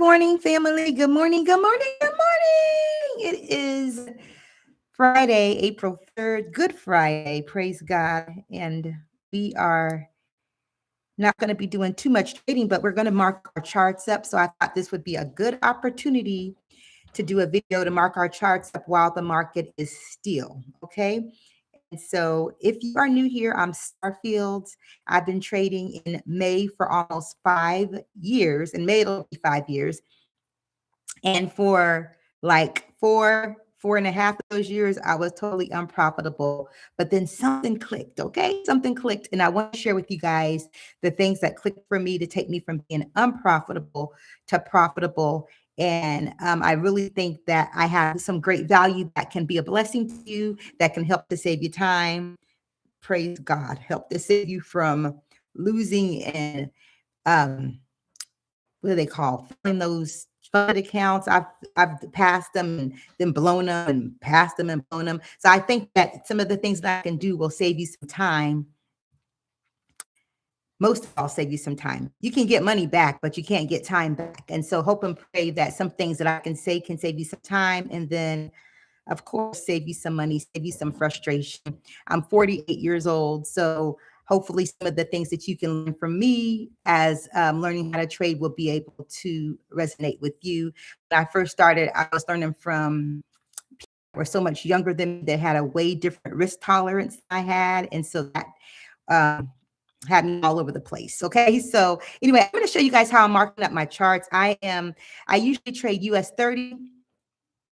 morning, family. Good morning. Good morning. Good morning. It is Friday, April 3rd. Good Friday. Praise God. And we are not going to be doing too much trading, but we're going to mark our charts up. So I thought this would be a good opportunity to do a video to mark our charts up while the market is still. Okay. And so if you are new here, I'm Starfield. I've been trading in May for almost 5 years. In May, it'll be 5 years. And for like four and a half of those years, I was totally unprofitable. But then something clicked, okay? Something clicked. And I want to share with you guys the things that clicked for me to take me from being unprofitable to profitable. And I really think that I have some great value that can be a blessing to you, that can help to save you time. Praise God. Help to save you from losing and what do they call filling those fund accounts. I've passed them and then blown them and passed them and blown them. So I think that some of the things that I can do will save you some time. Most of all, save you some time. You can get money back, but you can't get time back. And so hope and pray that some things that I can say can save you some time, and then of course save you some money, save you some frustration. I'm 48 years old, so hopefully some of the things that you can learn from me as learning how to trade will be able to resonate with you. When I first started, I was learning from people who were so much younger than me that had a way different risk tolerance than I had. And so that had me all over the place. Okay. So anyway, I'm going to show you guys how I'm marking up my charts. I usually trade US 30.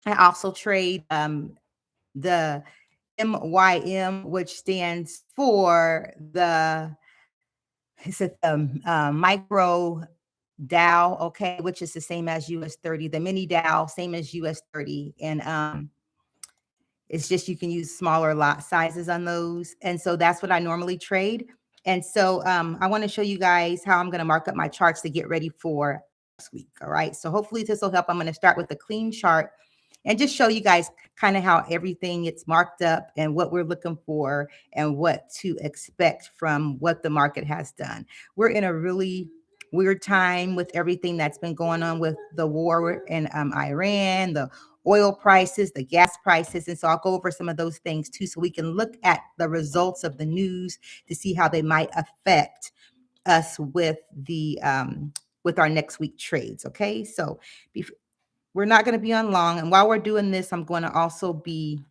I also trade the MYM, which stands for micro Dow, okay, which is the same as US 30. The mini Dow, same as US 30. And it's just you can use smaller lot sizes on those. And so that's what I normally trade. And so I want to show you guys how I'm going to mark up my charts to get ready for next week. All right. So hopefully this will help. I'm going to start with a clean chart and just show you guys kind of how everything gets marked up and what we're looking for and what to expect from what the market has done. We're in a really weird time with everything that's been going on with the war in Iran, the oil prices, the gas prices. And so I'll go over some of those things too, so we can look at the results of the news to see how they might affect us with our next week trades. Okay. So we're not going to be on long. And while we're doing this, I'm going to also be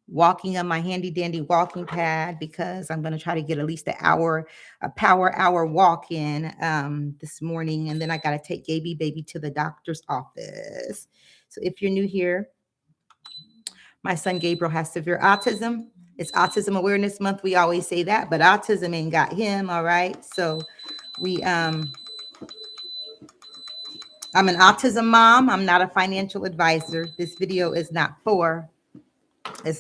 walking on my handy dandy walking pad, because I'm going to try to get at least a power hour walk in this morning. And then I got to take baby to the doctor's office. So if you're new here, my son Gabriel has severe autism. It's Autism Awareness Month. We always say that, but autism ain't got him. All right. So I'm an autism mom. I'm not a financial advisor. This video is not for in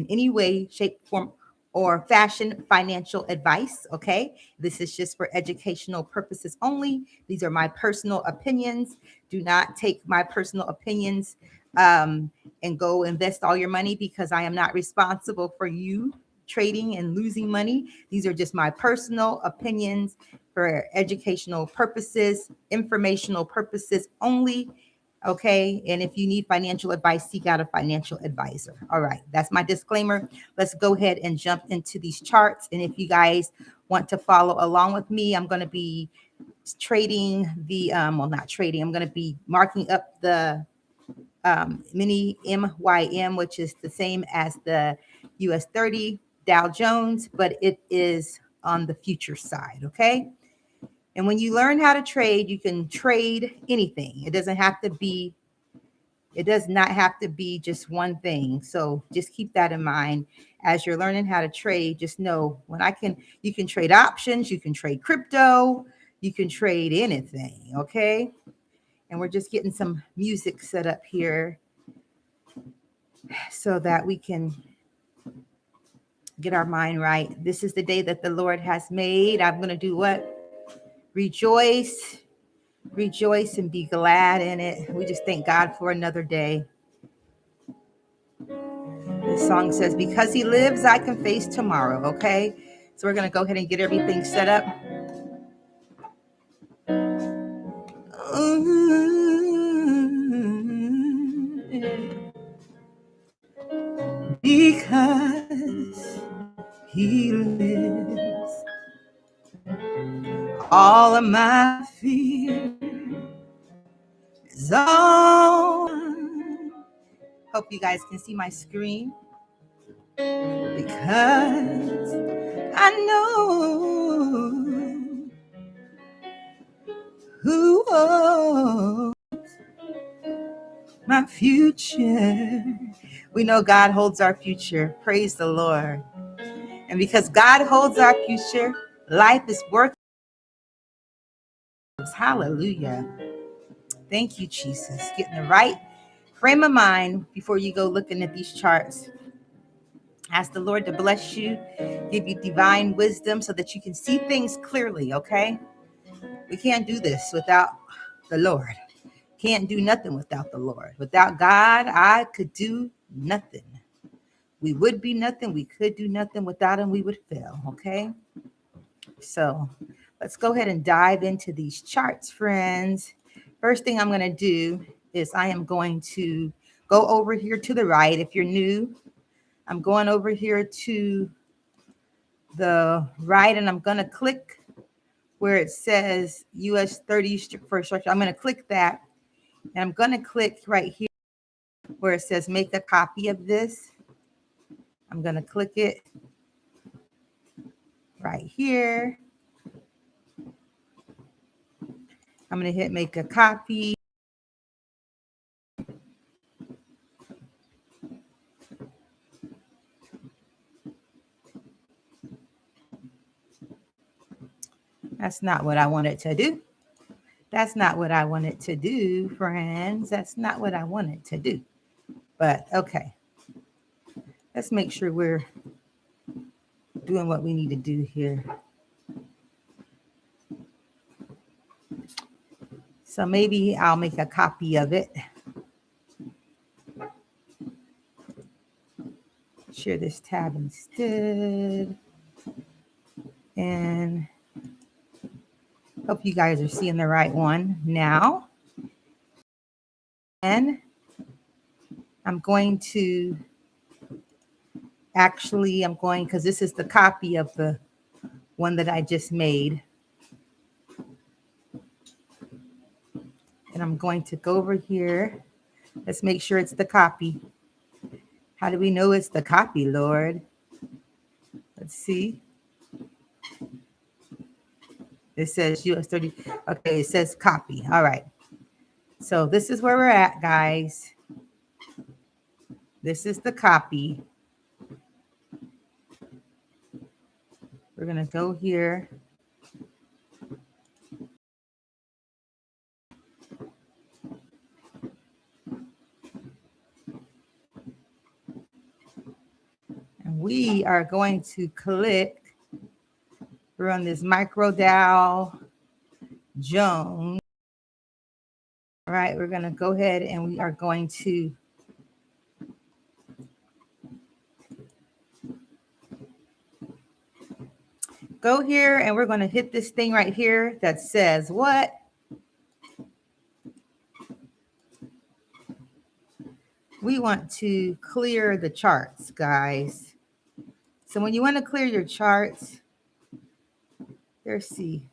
any way, shape, form, or fashion financial advice. Okay. This is just for educational purposes only. These are my personal opinions. Do not take my personal opinions and go invest all your money, because I am not responsible for you trading and losing money. These are just my personal opinions for educational purposes, informational purposes only. Okay. And if you need financial advice, seek out a financial advisor. All right. That's my disclaimer. Let's go ahead and jump into these charts. And if you guys want to follow along with me, I'm going to be trading not trading. I'm going to be marking up the mini MYM, which is the same as the US 30 Dow Jones, but it is on the future side. Okay. And when you learn how to trade, you can trade anything. It does not have to be just one thing. So just keep that in mind as you're learning how to trade. Just know you can trade options, you can trade crypto, you can trade anything. Okay. And we're just getting some music set up here so that we can get our mind right. This is the day that the Lord has made. I'm going to do what? Rejoice and be glad in it. We just thank God for another day. This song says, because he lives, I can face tomorrow. Okay. So we're going to go ahead and get everything set up. Because he lives, all of my fear is gone. Hope you guys can see my screen. Because I know who holds my future. We know God holds our future. Praise the Lord. And because God holds our future, life is worth. Hallelujah. Thank you, Jesus. Get in the right frame of mind before you go looking at these charts. Ask the Lord to bless you, give you divine wisdom so that you can see things clearly, okay? We can't do this without the Lord. Can't do nothing without the Lord. Without God, I could do nothing. We would be nothing. We could do nothing. Without him, we would fail, okay? So let's go ahead and dive into these charts, friends. First thing I'm going to do is I am going to go over here to the right. If you're new, I'm going over here to the right, and I'm going to click where it says US 30 for structure. I'm going to click that, and I'm going to click right here where it says make a copy of this. I'm going to click it right here. I'm going to hit make a copy. That's not what I wanted to do. That's not what I wanted to do, friends. That's not what I wanted to do. But okay. Let's make sure we're doing what we need to do here. So maybe I'll make a copy of it. Share this tab instead. And hope you guys are seeing the right one now. And I'm going to because this is the copy of the one that I just made. And I'm going to go over here. Let's make sure it's the copy. How do we know it's the copy, Lord? Let's see. It says US 30. Okay, it says copy. All right. So this is where we're at, guys. This is the copy. We're going to go here. And we are going to click. We're on this micro Dow Jones. All right, we're going to go ahead and we are going to go here and we're going to hit this thing right here that says what? We want to clear the charts, guys. So when you want to clear your charts, let's see.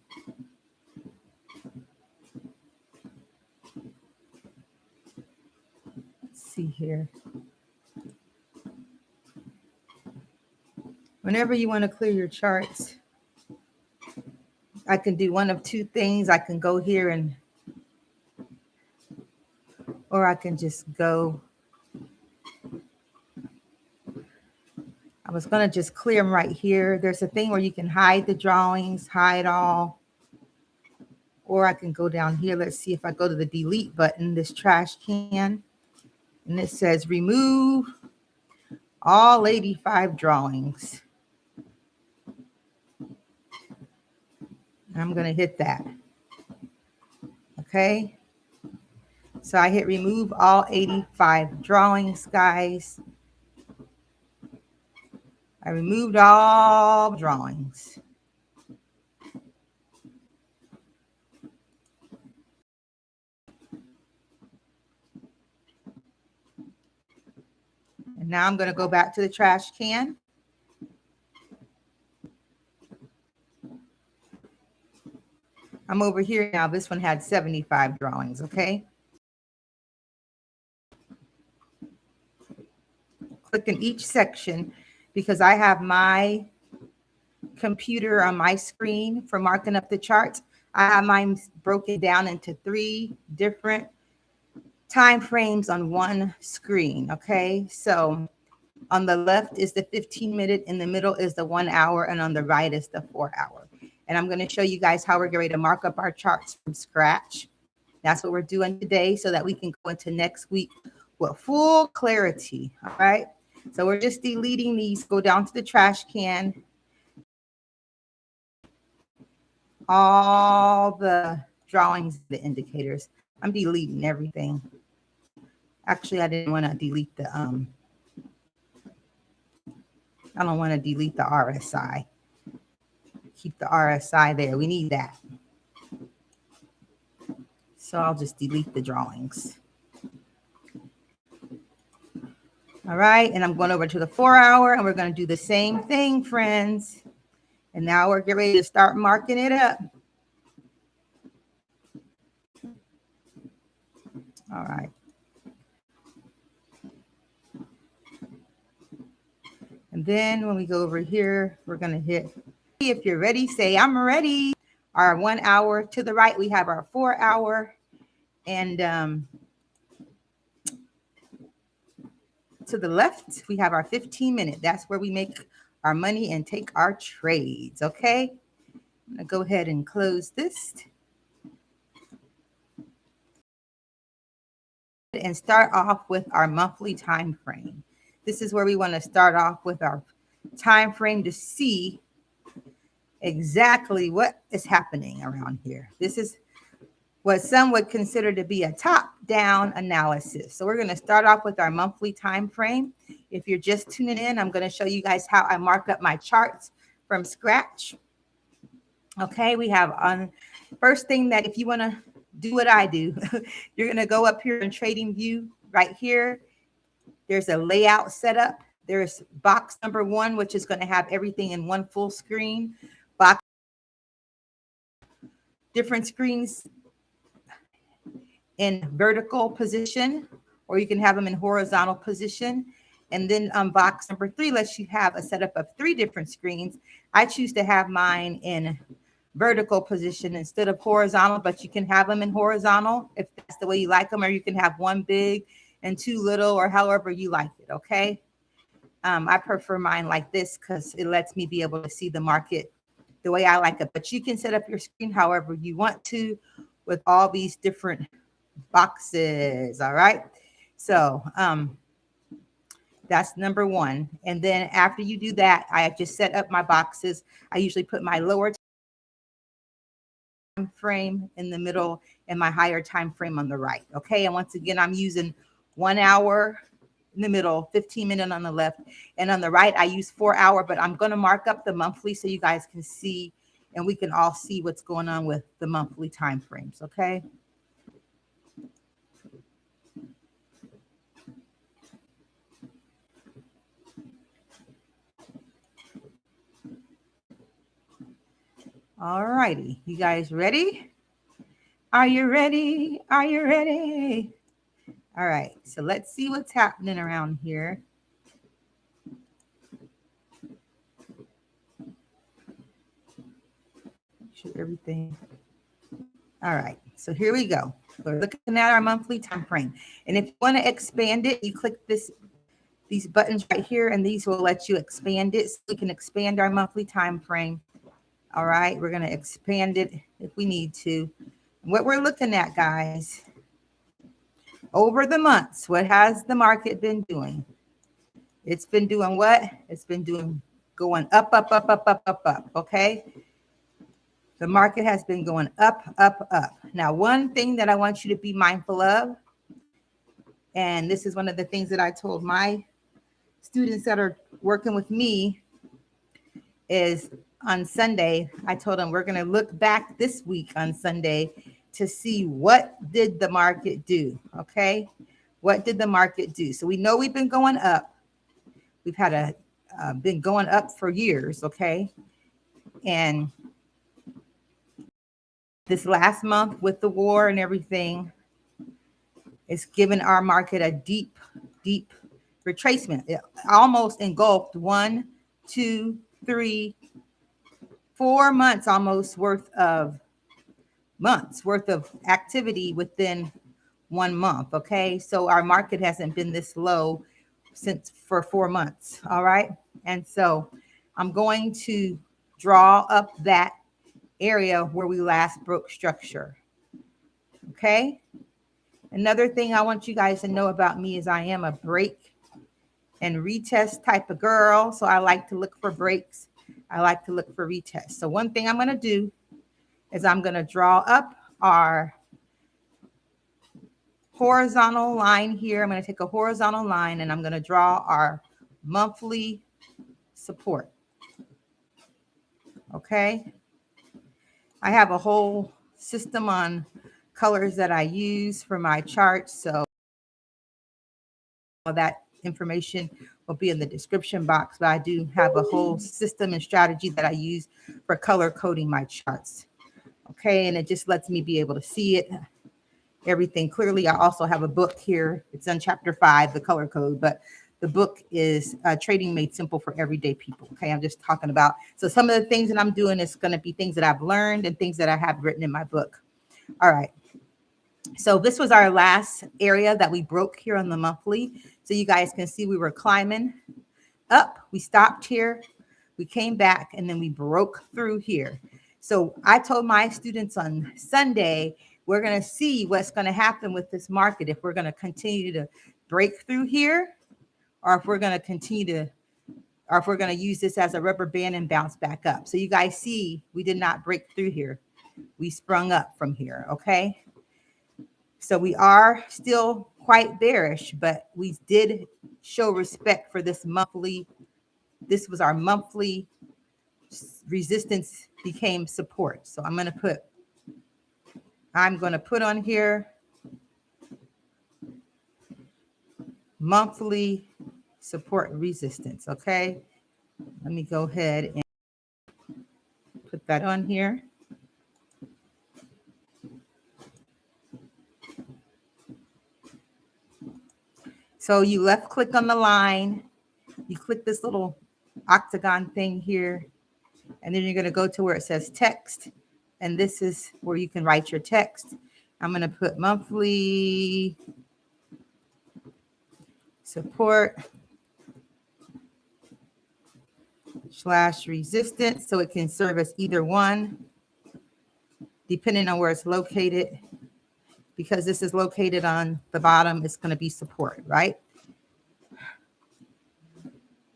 Let's see here. Whenever you want to clear your charts, I can do one of two things. I can go here or I can just go. I was going to just clear them right here. There's a thing where you can hide the drawings, hide all. Or I can go down here. Let's see if I go to the delete button, this trash can. And it says remove all 85 drawings. I'm going to hit that. Okay. So I hit remove all 85 drawings, guys. I removed all drawings. And now I'm going to go back to the trash can. I'm over here now. This one had 75 drawings, okay? Click in each section because I have my computer on my screen for marking up the charts. I have mine broken down into 3 different time frames on one screen, okay? So on the left is the 15-minute, in the middle is the 1 hour, and on the right is the 4 hour. And I'm going to show you guys how we're going to mark up our charts from scratch. That's what we're doing today so that we can go into next week with full clarity, all right? So we're just deleting these, go down to the trash can. All the drawings, the indicators. I'm deleting everything. Actually, I didn't want to delete the, I don't want to delete the RSI. Keep the RSI there. We need that. So I'll just delete the drawings. All right, and I'm going over to the 4 hour, and we're going to do the same thing, friends. And now we're getting ready to start marking it up. All right. And then when we go over here, we're going to hit, if you're ready, say, I'm ready. Our 1 hour to the right, we have our 4 hour. And to the left, we have our 15-minute. That's where we make our money and take our trades, okay? I'm going to go ahead and close this. And start off with our monthly time frame. This is where we want to start off with our time frame to see exactly what is happening around here. This is what some would consider to be a top-down analysis. So we're going to start off with our monthly time frame. If you're just tuning in, I'm going to show you guys how I mark up my charts from scratch. Okay, we have on first thing that if you want to do what I do, you're going to go up here in Trading View right here. There's a layout setup. There's box number 1, which is going to have everything in one full screen. Box different screens in vertical position, or you can have them in horizontal position. And then box number 3 lets you have a setup of 3 different screens. I choose to have mine in vertical position instead of horizontal, but you can have them in horizontal if that's the way you like them, or you can have 1 big and 2 little, or however you like it, okay? I prefer mine like this because it lets me be able to see the market the way I like it. But you can set up your screen however you want to with all these different boxes, all right? So that's number 1. And then after you do that, I have just set up my boxes. I usually put my lower time frame in the middle and my higher time frame on the right, okay? And once again, I'm using 1 hour in the middle, 15-minute on the left, and on the right I use 4 hour, but I'm going to mark up the monthly so you guys can see and we can all see what's going on with the monthly time frames, okay? All righty, you guys ready? Are you ready? Are you ready? All right, so let's see what's happening around here. Make sure everything. All right, so here we go. We're looking at our monthly time frame. And if you want to expand it, you click these buttons right here, and these will let you expand it. So we can expand our monthly time frame. All right, we're going to expand it if we need to. What we're looking at, guys, over the months, what has the market been doing? It's been doing what? It's been doing going up, up, up, up, up, up, up, okay? The market has been going up, up, up. Now, one thing that I want you to be mindful of, and this is one of the things that I told my students that are working with me, is on Sunday, I told them we're going to look back this week on Sunday to see what did the market do, okay? What did the market do? So we know we've been going up. we've had been going up for years, okay? And this last month with the war and everything, it's given our market a deep, deep retracement. It almost engulfed 1, 2, 3, 4 months almost worth of activity within 1 month. Okay, so our market hasn't been this low for 4 months. All right, and so I'm going to draw up that area where we last broke structure. Okay, another thing I want you guys to know about me is I am a break and retest type of girl. So I like to look for breaks. I like to look for retests. So one thing I'm going to do is I'm going to draw up our horizontal line here. I'm going to take a horizontal line and I'm going to draw our monthly support. Okay. I have a whole system on colors that I use for my charts. So all that information will be in the description box, but I do have a whole system and strategy that I use for color coding my charts. Okay, and it just lets me be able to see it, everything clearly. I also have a book here. It's on chapter 5, the color code, but the book is Trading Made Simple for Everyday People. Okay, I'm just talking about, so some of the things that I'm doing is going to be things that I've learned and things that I have written in my book. All right. So this was our last area that we broke here on the monthly. So you guys can see we were climbing up. We stopped here. We came back and then we broke through here. So I told my students on Sunday, we're going to see what's going to happen with this market. If we're going to continue to break through here, or if we're going to continue to, or if we're going to use this as a rubber band and bounce back up. So you guys see, we did not break through here. We sprung up from here. Okay. So we are still quite bearish, but we did show respect for this monthly. This was our monthly resistance became support. So I'm going to put on here monthly support resistance. Okay. Let me go ahead and put that on here. So you left click on the line, you click this little octagon thing here, and then you're going to go to where it says text. And this is where you can write your text. I'm going to put monthly support / resistance. So it can serve as either one, depending on where it's located. Because this is located on the bottom, it's going to be support, right?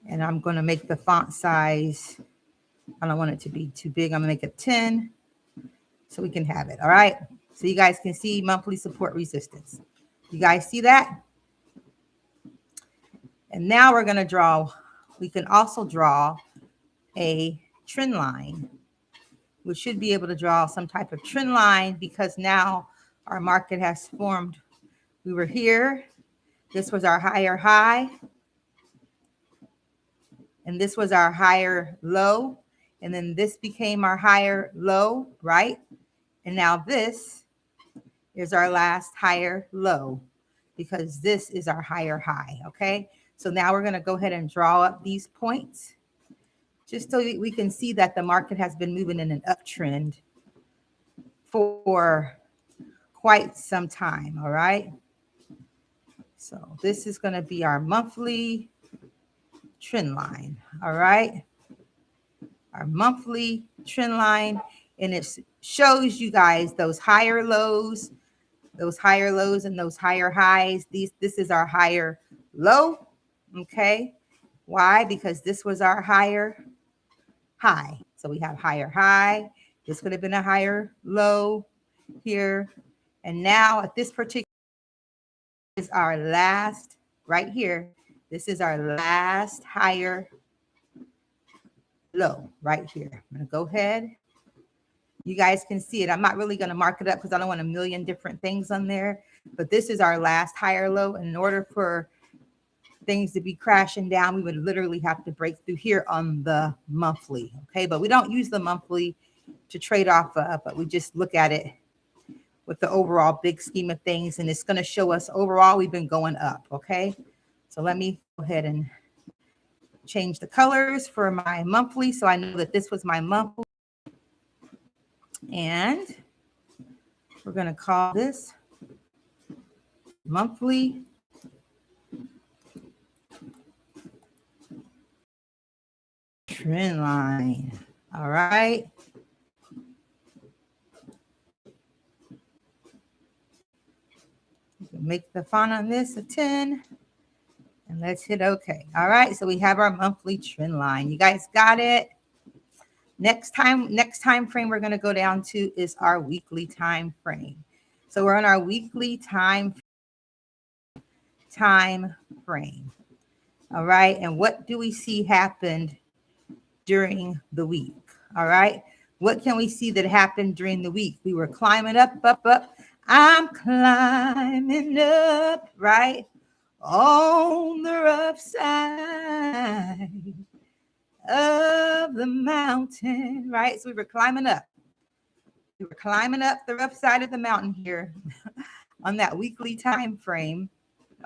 And I'm going to make the font size, I don't want it to be too big. I'm going to make it 10 so we can have it. All right. So you guys can see monthly support resistance. You guys see that? And now we're going to draw, we can also draw a trend line. We should be able to draw some type of trend line because now our market has formed. We were here. This was our higher high. And this was our higher low. And then this became our higher low, right? And now this is our last higher low because this is our higher high, okay? So now we're going to go ahead and draw up these points just so we can see that the market has been moving in an uptrend for quite some time, all right? So this is going to be our monthly trend line, all right? Our monthly trend line, and it shows you guys those higher lows and those higher highs. This is our higher low, okay? Why? Because this was our higher high. So we have higher high. This could have been a higher low here. And now at this particular is our last right here. This is our last higher low right here. I'm going to go ahead. You guys can see it. I'm not really going to mark it up because I don't want a million different things on there. But this is our last higher low. In order for things to be crashing down, we would literally have to break through here on the monthly. Okay, but we don't use the monthly to trade off of, but we just look at it with the overall big scheme of things, and it's going to show us overall we've been going up. Okay, so let me go ahead and change the colors for my monthly, so I know that this was my monthly, and we're going to call this monthly trend line. All right. Make the font on this a 10, and let's hit OK. All right, so we have our monthly trend line. You guys got it? Next time frame we're going to go down to is our weekly time frame. So we're on our weekly time frame. All right, and what do we see happened during the week? All right, what can we see that happened during the week? We were climbing up. I'm climbing up, right? On the rough side of the mountain, right? So we were climbing up. We were climbing up the rough side of the mountain here on that weekly time frame.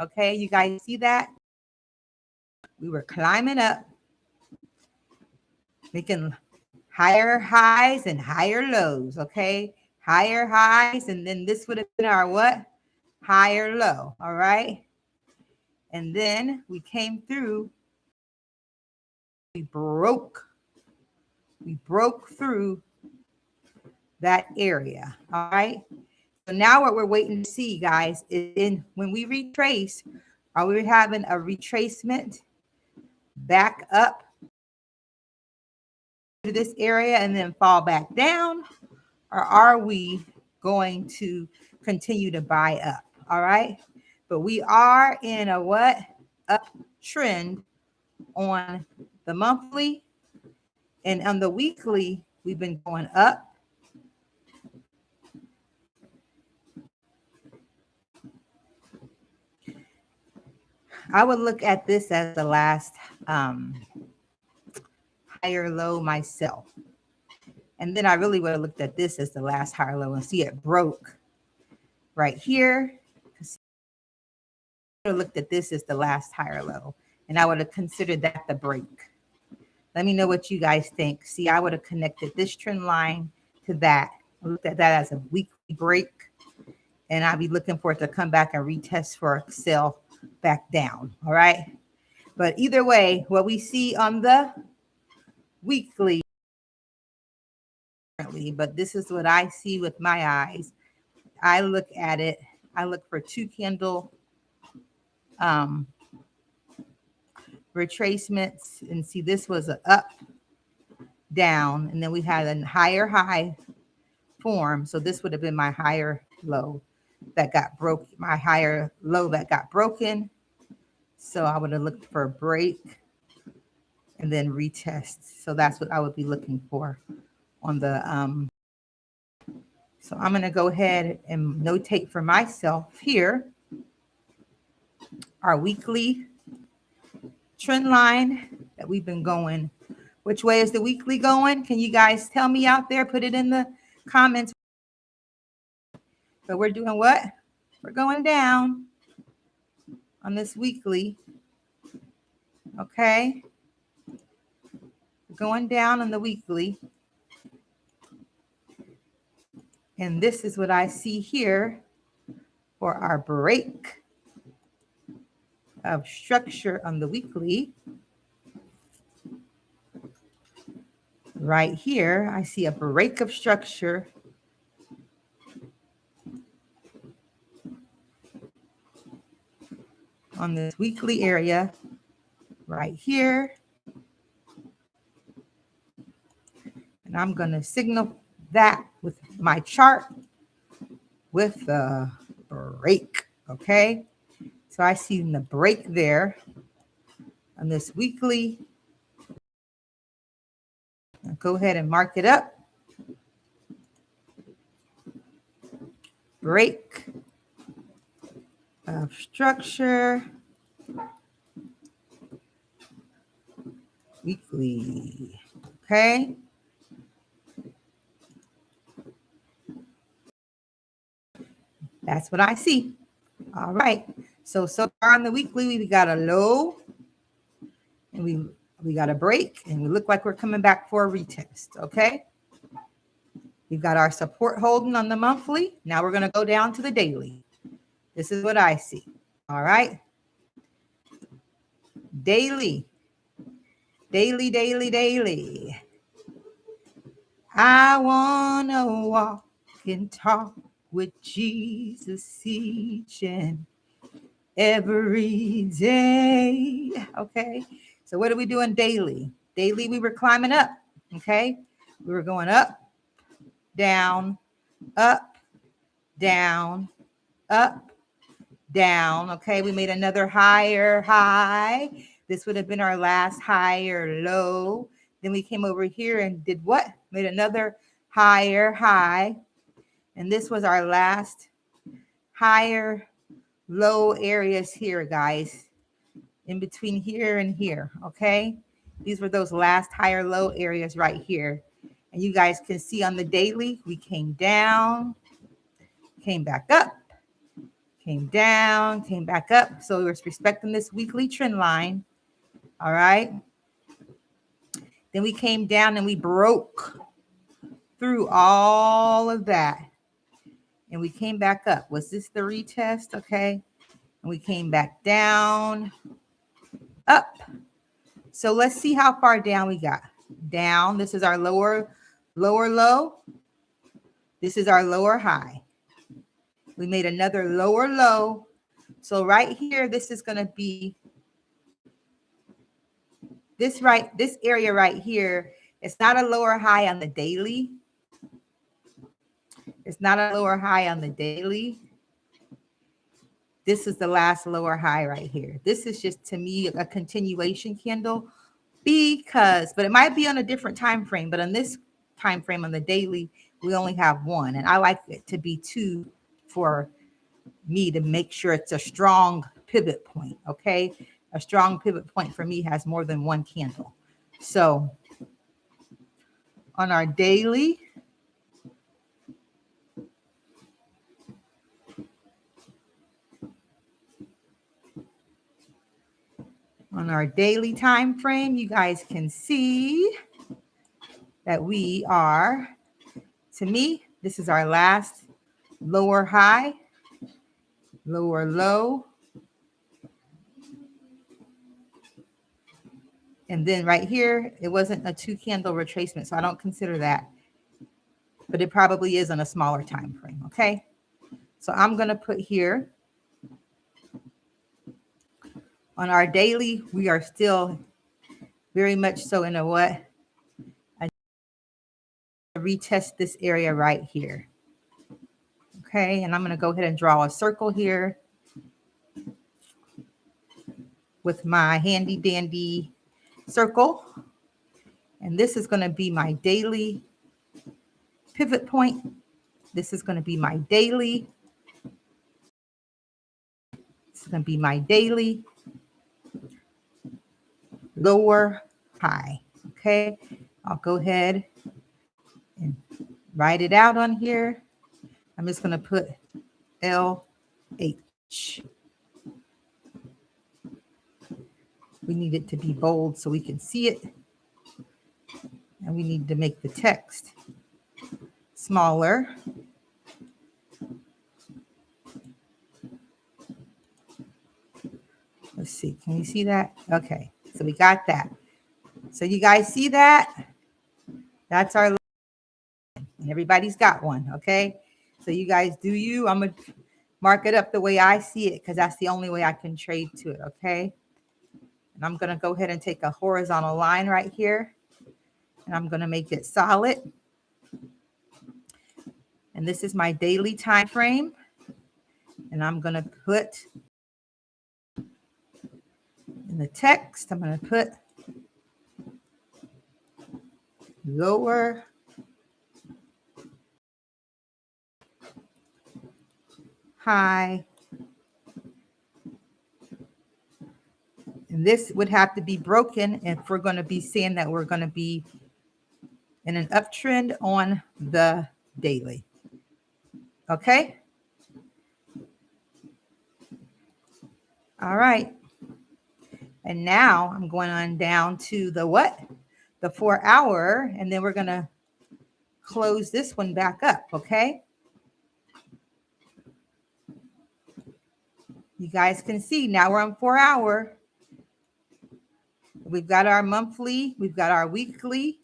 Okay, you guys see that? We were climbing up, making higher highs and higher lows, okay? Higher highs, and then this would have been our what? Higher low, all right? And then we came through, we broke through that area, all right? So now what we're waiting to see, guys, is when we retrace, are we having a retracement back up to this area and then fall back down? Or are we going to continue to buy up? All right. But we are in a what? Uptrend on the monthly, and on the weekly, we've been going up. I would look at this as the last higher low myself. And then I really would have looked at this as the last higher low and see it broke right here. I would have looked at this as the last higher low, and I would have considered that the break. Let me know what you guys think. See, I would have connected this trend line to that. I looked at that as a weekly break, and I'll be looking for it to come back and retest for a sell back down. All right. But either way, what we see on the weekly, but this is what I see with my eyes. I look at it. I look for 2 candle retracements, and see this was an up, down, and then we had a higher high form. So this would have been my higher low that got broke, my higher low that got broken. So I would have looked for a break and then retest. So that's what I would be looking for on the so I'm going to go ahead and notate for myself here our weekly trend line that we've been going. Which way is the weekly going? Can you guys tell me out there? Put it in the comments. But we're doing what? We're going down on this weekly. Okay. We're going down on the weekly. And this is what I see here for our break of structure on the weekly. Right here, I see a break of structure on this weekly area right here. And I'm going to signal that with my chart with the break. Okay. So I see the break there on this weekly. I'll go ahead and mark it up. Break of structure weekly. Okay. That's what I see. All right. So far on the weekly, we got a low and we got a break and we look like we're coming back for a retest. Okay. We've got our support holding on the monthly. Now we're going to go down to the daily. This is what I see. All right. Daily. I want to walk and talk with Jesus each and every day. Okay. So what are we doing daily? Daily, we were climbing up. Okay. We were going up, down, up, down, up, down. Okay. We made another higher high. This would have been our last higher low. Then we came over here and did what? Made another higher high. And this was our last higher low areas here, guys. In between here and here. Okay. These were those last higher low areas right here. And you guys can see on the daily, we came down, came back up, came down, came back up. So we're respecting this weekly trend line. All right. Then we came down and we broke through all of that. And we came back up. Was this the retest? Okay. And we came back down, up. So let's see how far down we got. Down. This is our lower low. This is our lower high. We made another lower low. So right here, this is going to be this area right here. It's not a lower high on the daily. It's not a lower high on the daily. This is the last lower high right here. This is just, to me, a continuation candle but it might be on a different time frame. But on this time frame on the daily, we only have one. And I like it to be two for me to make sure it's a strong pivot point. Okay. A strong pivot point for me has more than one candle. So on our daily, time frame, you guys can see that we are, to me, this is our last lower high, lower low. And then right here, it wasn't a 2 candle retracement, so I don't consider that. But it probably is on a smaller time frame, okay? So I'm going to put here on our daily, we are still very much so in a what? I retest this area right here. Okay, and I'm going to go ahead and draw a circle here with my handy dandy circle. And this is going to be my daily pivot point. This is going to be my daily. This is going to be my daily lower high. Okay, I'll go ahead and write it out on here. I'm just going to put LH. We need it to be bold so we can see it. And we need to make the text smaller. Let's see. Can you see that? Okay. So we got that. So you guys see that? That's our line. And everybody's got one. Okay. So you guys do you. I'm going to mark it up the way I see it because that's the only way I can trade to it. Okay. And I'm going to go ahead and take a horizontal line right here. And I'm going to make it solid. And this is my daily time frame. And I'm going to put in the text, I'm going to put lower high And this would have to be broken if we're going to be saying that we're going to be in an uptrend on the daily. Okay. All right. And now I'm going on down to the what? The 4 hour. And then we're going to close this one back up. Okay. You guys can see now we're on 4 hour. We've got our monthly, we've got our weekly,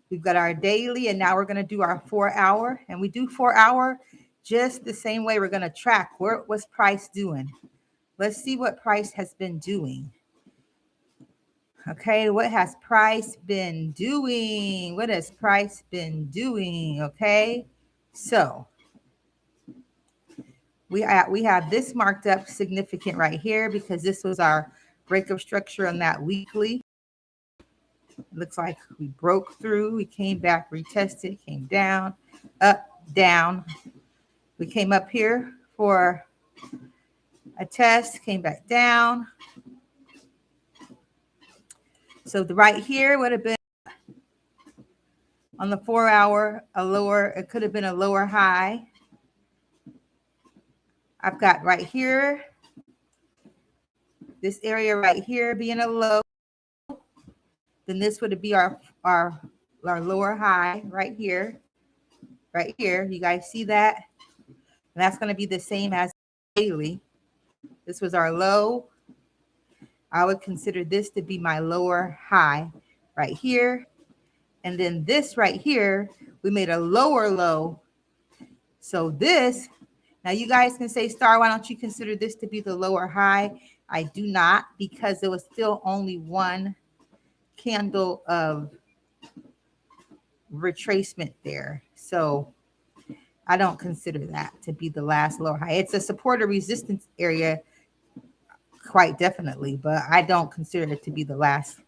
we've got our daily, and now we're going to do our 4 hour. And we do 4 hour just the same way. We're going to track what's price doing. Let's see what price has been doing. Okay, what has price been doing? What has price been doing? Okay, so we have this marked up significant right here because this was our breakup structure on that weekly. It looks like we broke through. We came back, retested, came down, up, down. We came up here for a test, came back down. So the right here would have been on the 4 hour, it could have been a lower high. I've got right here, this area right here being a low. Then this would be our lower high right here. Right here. You guys see that? And that's going to be the same as daily. This was our low. I would consider this to be my lower high right here. And then this right here, we made a lower low. So this, now you guys can say, Star, why don't you consider this to be the lower high? I do not, because there was still only one candle of retracement there. So I don't consider that to be the last lower high. It's a support or resistance area, quite definitely, but I don't consider it to be the last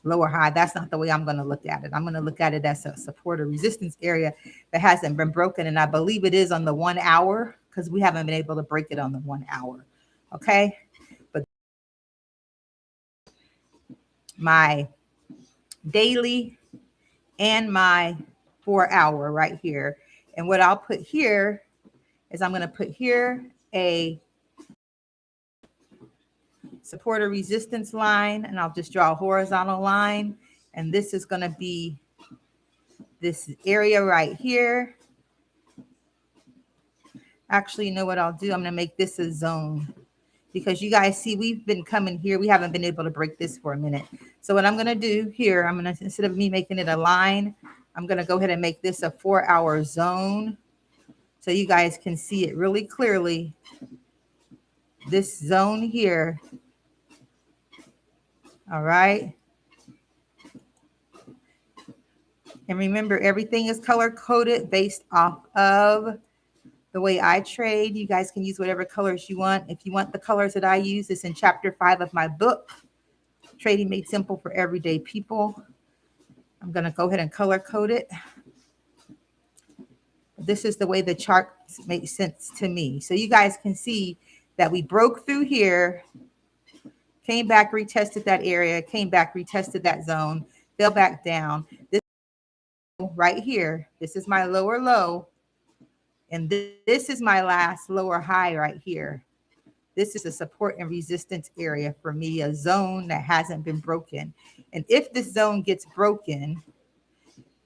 lower high. That's not the way I'm going to look at it. I'm going to look at it as a support or resistance area that hasn't been broken. And I believe it is on the 1 hour because we haven't been able to break it on the 1 hour. Okay. But my daily and my 4 hour right here. And what I'll put here is I'm going to put here a support or resistance line, and I'll just draw a horizontal line. And this is going to be this area right here. Actually, you know what I'll do? I'm going to make this a zone because you guys see we've been coming here. We haven't been able to break this for a minute. So what I'm going to do here, I'm going to, instead of me making it a line, I'm going to go ahead and make this a 4 hour zone so you guys can see it really clearly. This zone here. All right. And remember, everything is color coded based off of the way I trade. You guys can use whatever colors you want. If you want the colors that I use, it's in chapter 5 of my book, Trading Made Simple for Everyday People. I'm going to go ahead and color code it. This is the way the chart makes sense to me. So you guys can see that we broke through here, came back, retested that area, came back, retested that zone, fell back down. This right here, this is my lower low. And this is my last lower high right here. This is a support and resistance area for me, a zone that hasn't been broken. And if this zone gets broken,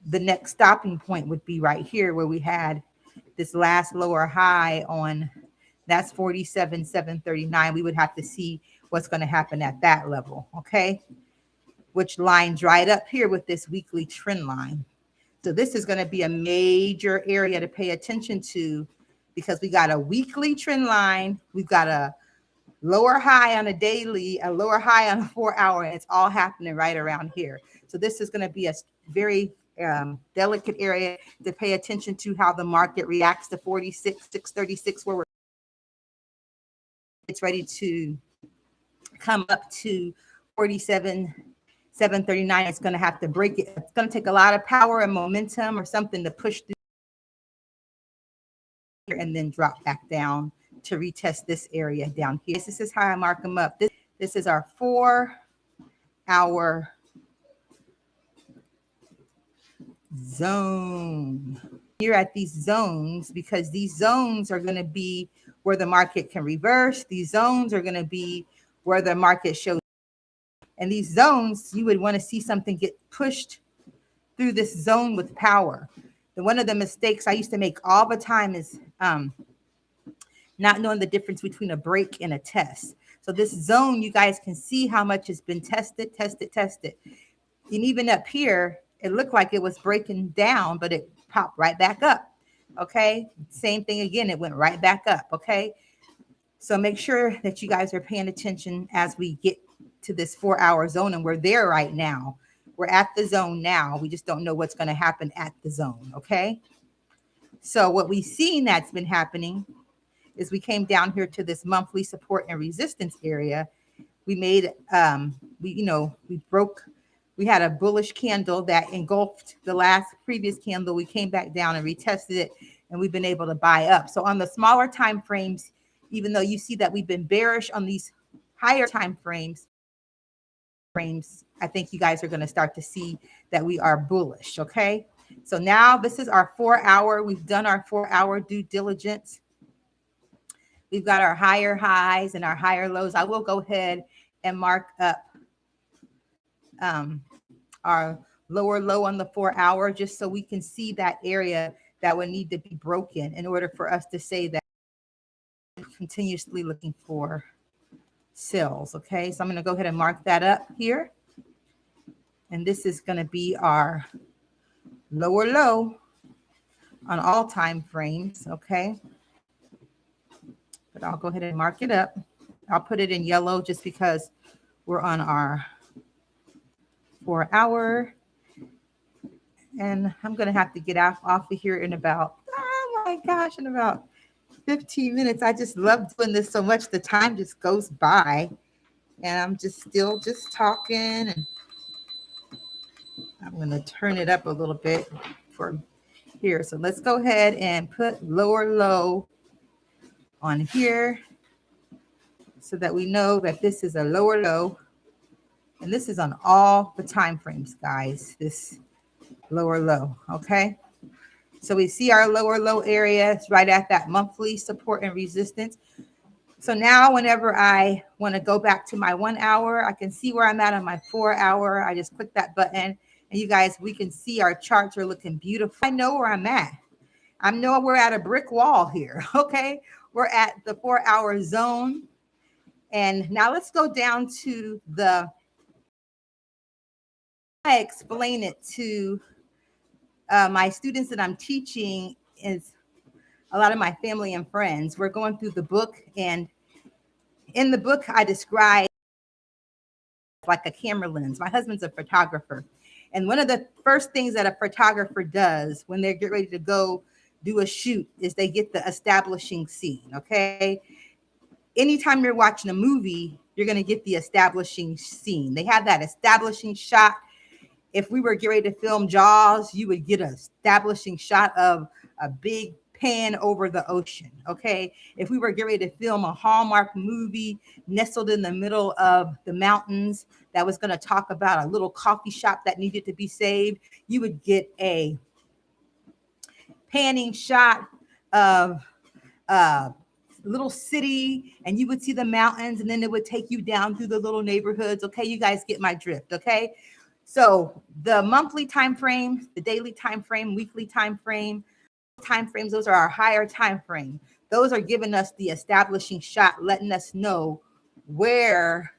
the next stopping point would be right here where we had this last lower high on, that's 47,739. We would have to see what's going to happen at that level, okay? Which lines right up here with this weekly trend line. So this is going to be a major area to pay attention to because we got a weekly trend line. We've got a lower high on a daily, a lower high on a 4 hour, and it's all happening right around here. So this is going to be a very delicate area to pay attention to how the market reacts to 46,636, where it's ready to come up to 47,739. It's going to have to break it. It's going to take a lot of power and momentum or something to push through and then drop back down to retest this area down here. This is how I mark them up. This is our 4 hour zone. You're at these zones because these zones are going to be where the market can reverse. These zones are going to be where the market shows. And these zones, you would want to see something get pushed through this zone with power. And one of the mistakes I used to make all the time is not knowing the difference between a break and a test. So this zone, you guys can see how much has been tested. And even up here, it looked like it was breaking down, but it popped right back up. Okay. Same thing again. It went right back up. Okay. So make sure that you guys are paying attention as we get to this 4-hour zone, and we're there right now. We're at the zone now. We just don't know what's going to happen at the zone. Okay. So what we've seen that's been happening is we came down here to this monthly support and resistance area. We made, we had a bullish candle that engulfed the last previous candle. We came back down and retested it, and we've been able to buy up. So on the smaller time frames, even though you see that we've been bearish on these higher time frames, I think you guys are going to start to see that we are bullish. Okay. So now this is our 4-hour. We've done our 4-hour due diligence. We've got our higher highs and our higher lows. I will go ahead and mark up our lower low on the 4-hour just so we can see that area that would need to be broken in order for us to say that we're continuously looking for sales. Okay, so I'm going to go ahead and mark that up here. And this is going to be our lower low on all time frames. Okay. But I'll go ahead and mark it up. I'll put it in yellow just because we're on our 4-hour. And I'm going to have to get off of here in about, oh my gosh, in about 15 minutes. I just love doing this so much. The time just goes by. And I'm just still just talking. And I'm going to turn it up a little bit for here. So let's go ahead and put lower low on here so that we know that this is a lower low, and this is on all the time frames, guys, this lower low. Okay, so we see our lower low area is right at that monthly support and resistance. So now whenever I want to go back to my 1 hour, I can see where I'm at on my 4-hour. I just click that button, and you guys, we can see our charts are looking beautiful. I know where I'm at. I know we're at a brick wall here. Okay, we're at the 4-hour zone. And now let's go down to I explain it to my students that I'm teaching, is a lot of my family and friends. We're going through the book, and in the book, I describe like a camera lens. My husband's a photographer. And one of the first things that a photographer does when they get ready to go do a shoot is they get the establishing scene. Okay. Anytime you're watching a movie, you're going to get the establishing scene. They have that establishing shot. If we were getting ready to film Jaws, you would get an establishing shot of a big pan over the ocean. Okay. If we were getting ready to film a Hallmark movie nestled in the middle of the mountains that was going to talk about a little coffee shop that needed to be saved, you would get a panning shot of little city, and you would see the mountains, and then it would take you down through the little neighborhoods. Okay, you guys get my drift. Okay, so the monthly time frame, the daily time frame, weekly time frames, those are our higher time frame. Those are giving us the establishing shot, letting us know where,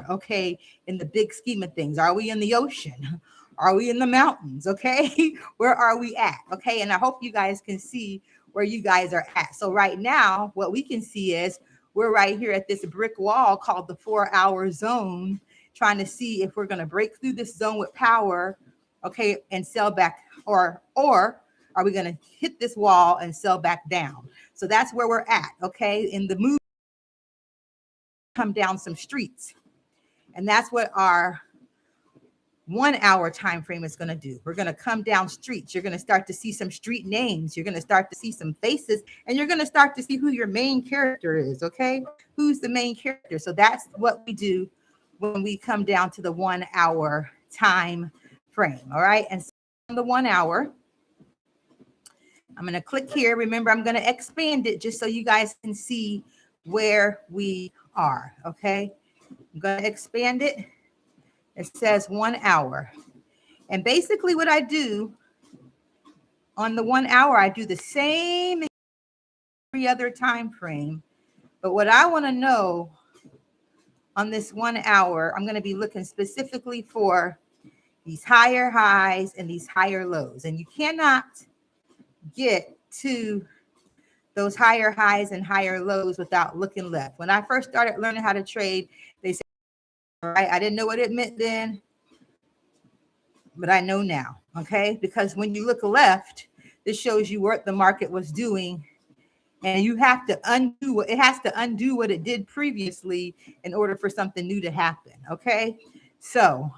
okay, in the big scheme of things, are we in the ocean? Are we in the mountains? Okay, where are we at? Okay, and I hope you guys can see where you guys are at. So right now, what we can see is we're right here at this brick wall called the 4-hour zone, trying to see if we're going to break through this zone with power, okay, and sell back, or are we going to hit this wall and sell back down? So that's where we're at, okay? In the movie, come down some streets, and that's what our 1-hour time frame is going to do. We're going to come down streets. You're going to start to see some street names. You're going to start to see some faces, and you're going to start to see who your main character is. Okay, who's the main character? So that's what we do when we come down to the 1 hour time frame. All right. And so on the 1 hour, I'm going to click here. Remember, I'm going to expand it just so you guys can see where we are. Okay. I'm going to expand it. It says 1 hour. And basically what I do on the 1 hour, I do the same every other time frame. But what I want to know on this 1 hour, I'm going to be looking specifically for these higher highs and these higher lows. And you cannot get to those higher highs and higher lows without looking left. When I first started learning how to trade, they said, all right, I didn't know what it meant then, but I know now, okay? Because when you look left, this shows you what the market was doing, and you have to undo what it has to undo what it did previously in order for something new to happen, okay? So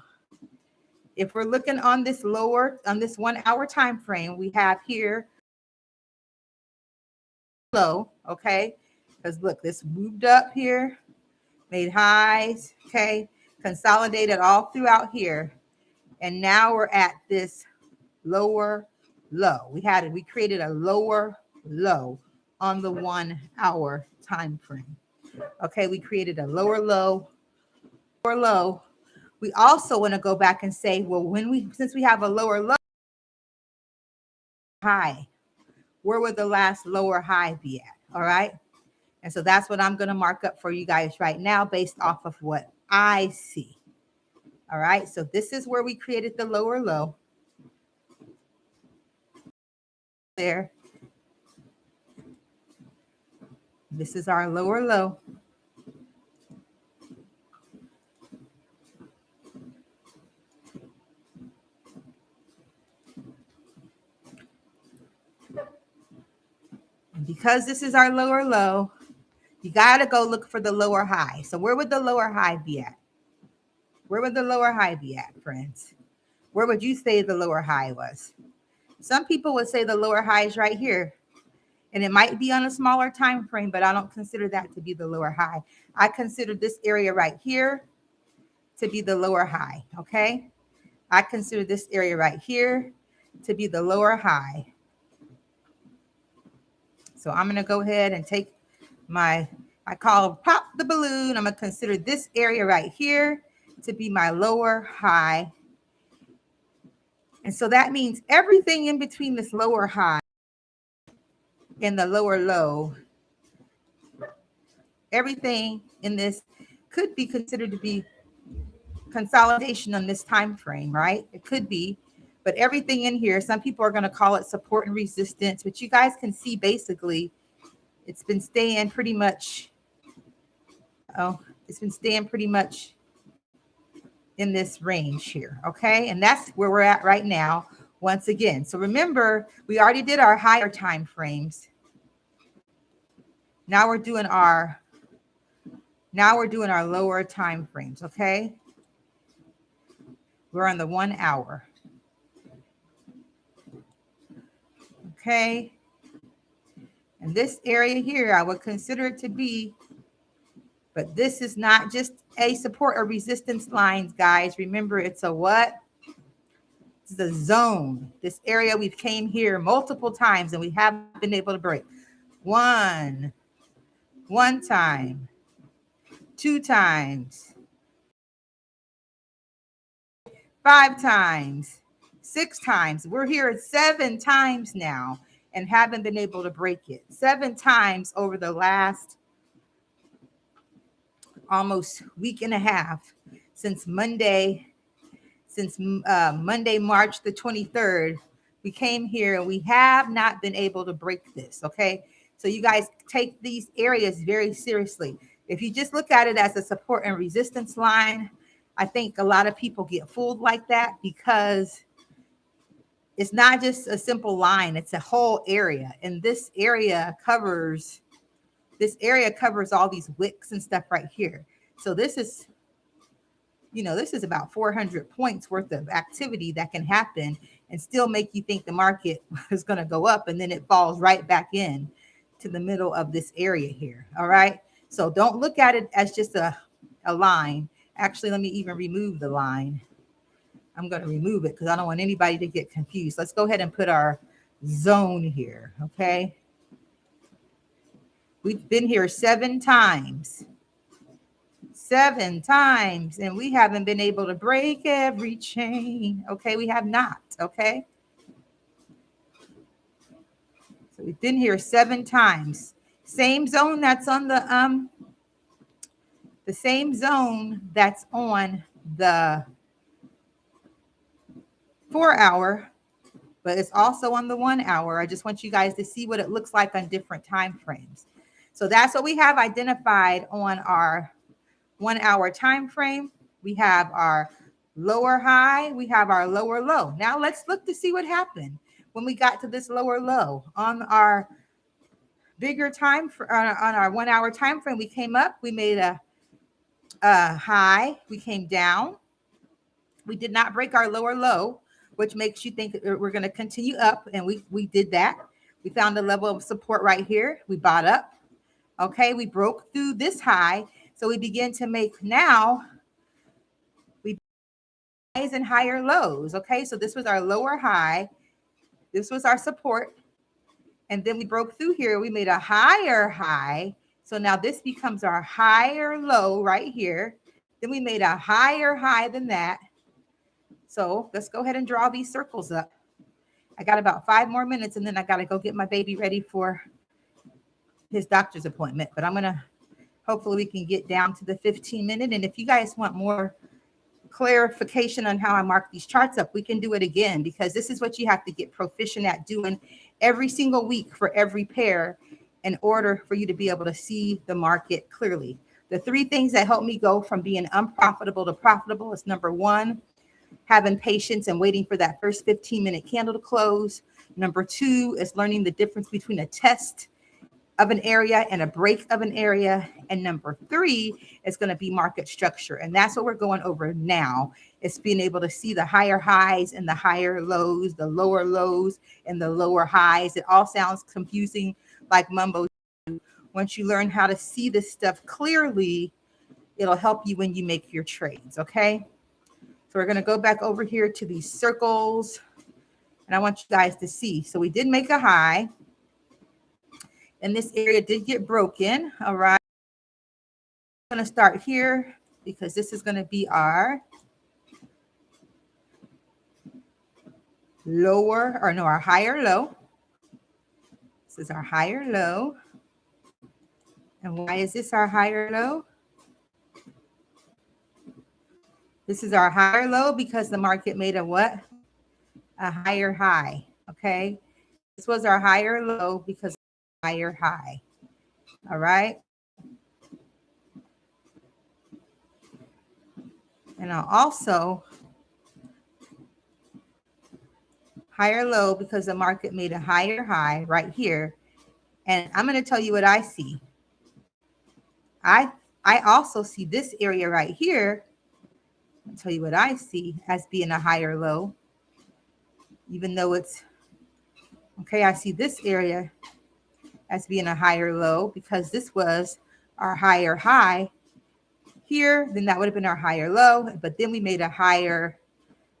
if we're looking on this 1 hour time frame, we have here low, okay? Because look, this moved up here, made highs, okay? Consolidated all throughout here. And now we're at this lower low. We created a lower low on the 1 hour time frame. Okay, we created a lower low. We also want to go back and say, well, since we have a lower low high, where would the last lower high be at? All right. And so that's what I'm going to mark up for you guys right now based off of what I see. All right. So this is where we created the lower low. There. This is our lower low. And because this is our lower low, you got to go look for the lower high. So where would the lower high be at? Where would the lower high be at, friends? Where would you say the lower high was? Some people would say the lower high is right here. And it might be on a smaller time frame, but I don't consider that to be the lower high. I consider this area right here to be the lower high, okay? I consider this area right here to be the lower high. So I'm going to go ahead and take I call pop the balloon. I'm going to consider this area right here to be my lower high. And so that means everything in between this lower high and the lower low, everything in this could be considered to be consolidation on this time frame, right? It could be, but everything in here, some people are going to call it support and resistance, but you guys can see basically it's been staying pretty much in this range here, okay? And that's where we're at right now once again. So remember, we already did our higher time frames. Now we're doing our lower time frames, okay? We're on the 1 hour. Okay. And this area here, I would consider it to be, but this is not just a support or resistance lines, guys. Remember, it's a what? It's a zone. This area, we've came here multiple times and we haven't been able to break. One time, 2 times, 5 times, 6 times. We're here at 7 times now and haven't been able to break it. 7 times over the last almost week and a half since Monday, March the 23rd. We came here and we have not been able to break this, okay? So you guys take these areas very seriously. If you just look at it as a support and resistance line, I think a lot of people get fooled like that because it's not just a simple line, it's a whole area. And this area covers all these wicks and stuff right here. So this is, this is about 400 points worth of activity that can happen and still make you think the market is going to go up, and then it falls right back in to the middle of this area here. All right. So don't look at it as just a line. Actually, let me even remove the line. I'm going to remove it because I don't want anybody to get confused. Let's go ahead and put our zone here, okay? We've been here 7 times. 7 times, and we haven't been able to break every chain. Okay, we have not, okay? So we've been here 7 times. Same zone that's on the same zone that's on the 4 hour, but it's also on the 1 hour. I just want you guys to see what it looks like on different time frames. So that's what we have identified on our 1 hour time frame. We have our lower high, we have our lower low. Now let's look to see what happened when we got to this lower low. On our bigger time on our 1 hour time frame, we came up, we made a high, we came down. We did not break our lower low, which makes you think that we're going to continue up, and we did that. We found a level of support right here. We bought up. Okay, we broke through this high, so we begin to make now we highs and higher lows. Okay, so this was our lower high, this was our support, and then we broke through here. We made a higher high, so now this becomes our higher low right here. Then we made a higher high than that. So let's go ahead and draw these circles up. I got about 5 more minutes, and then I got to go get my baby ready for his doctor's appointment. But I'm going to, hopefully we can get down to the 15-minute. And if you guys want more clarification on how I mark these charts up, we can do it again, because this is what you have to get proficient at doing every single week for every pair in order for you to be able to see the market clearly. The 3 things that help me go from being unprofitable to profitable is, number 1, having patience and waiting for that first 15-minute candle to close. Number 2 is learning the difference between a test of an area and a break of an area. And number 3 is going to be market structure. And that's what we're going over now. It's being able to see the higher highs and the higher lows, the lower lows and the lower highs. It all sounds confusing like mumbo. Once you learn how to see this stuff clearly, it'll help you when you make your trades, okay? So we're going to go back over here to these circles, and I want you guys to see. So we did make a high, and this area did get broken. All right. I'm going to start here because this is going to be our our higher low. This is our higher low. And why is this our higher low? This is our higher low because the market made a what? A higher high, okay? This was our higher low because of higher high, all right? And I'll also higher low because the market made a higher high right here. And I'm going to tell you what I see. I also see this area right here. I'll tell you what I see as being a higher low, even though it's okay. I see this area as being a higher low because this was our higher high here. Then that would have been our higher low, but then we made a higher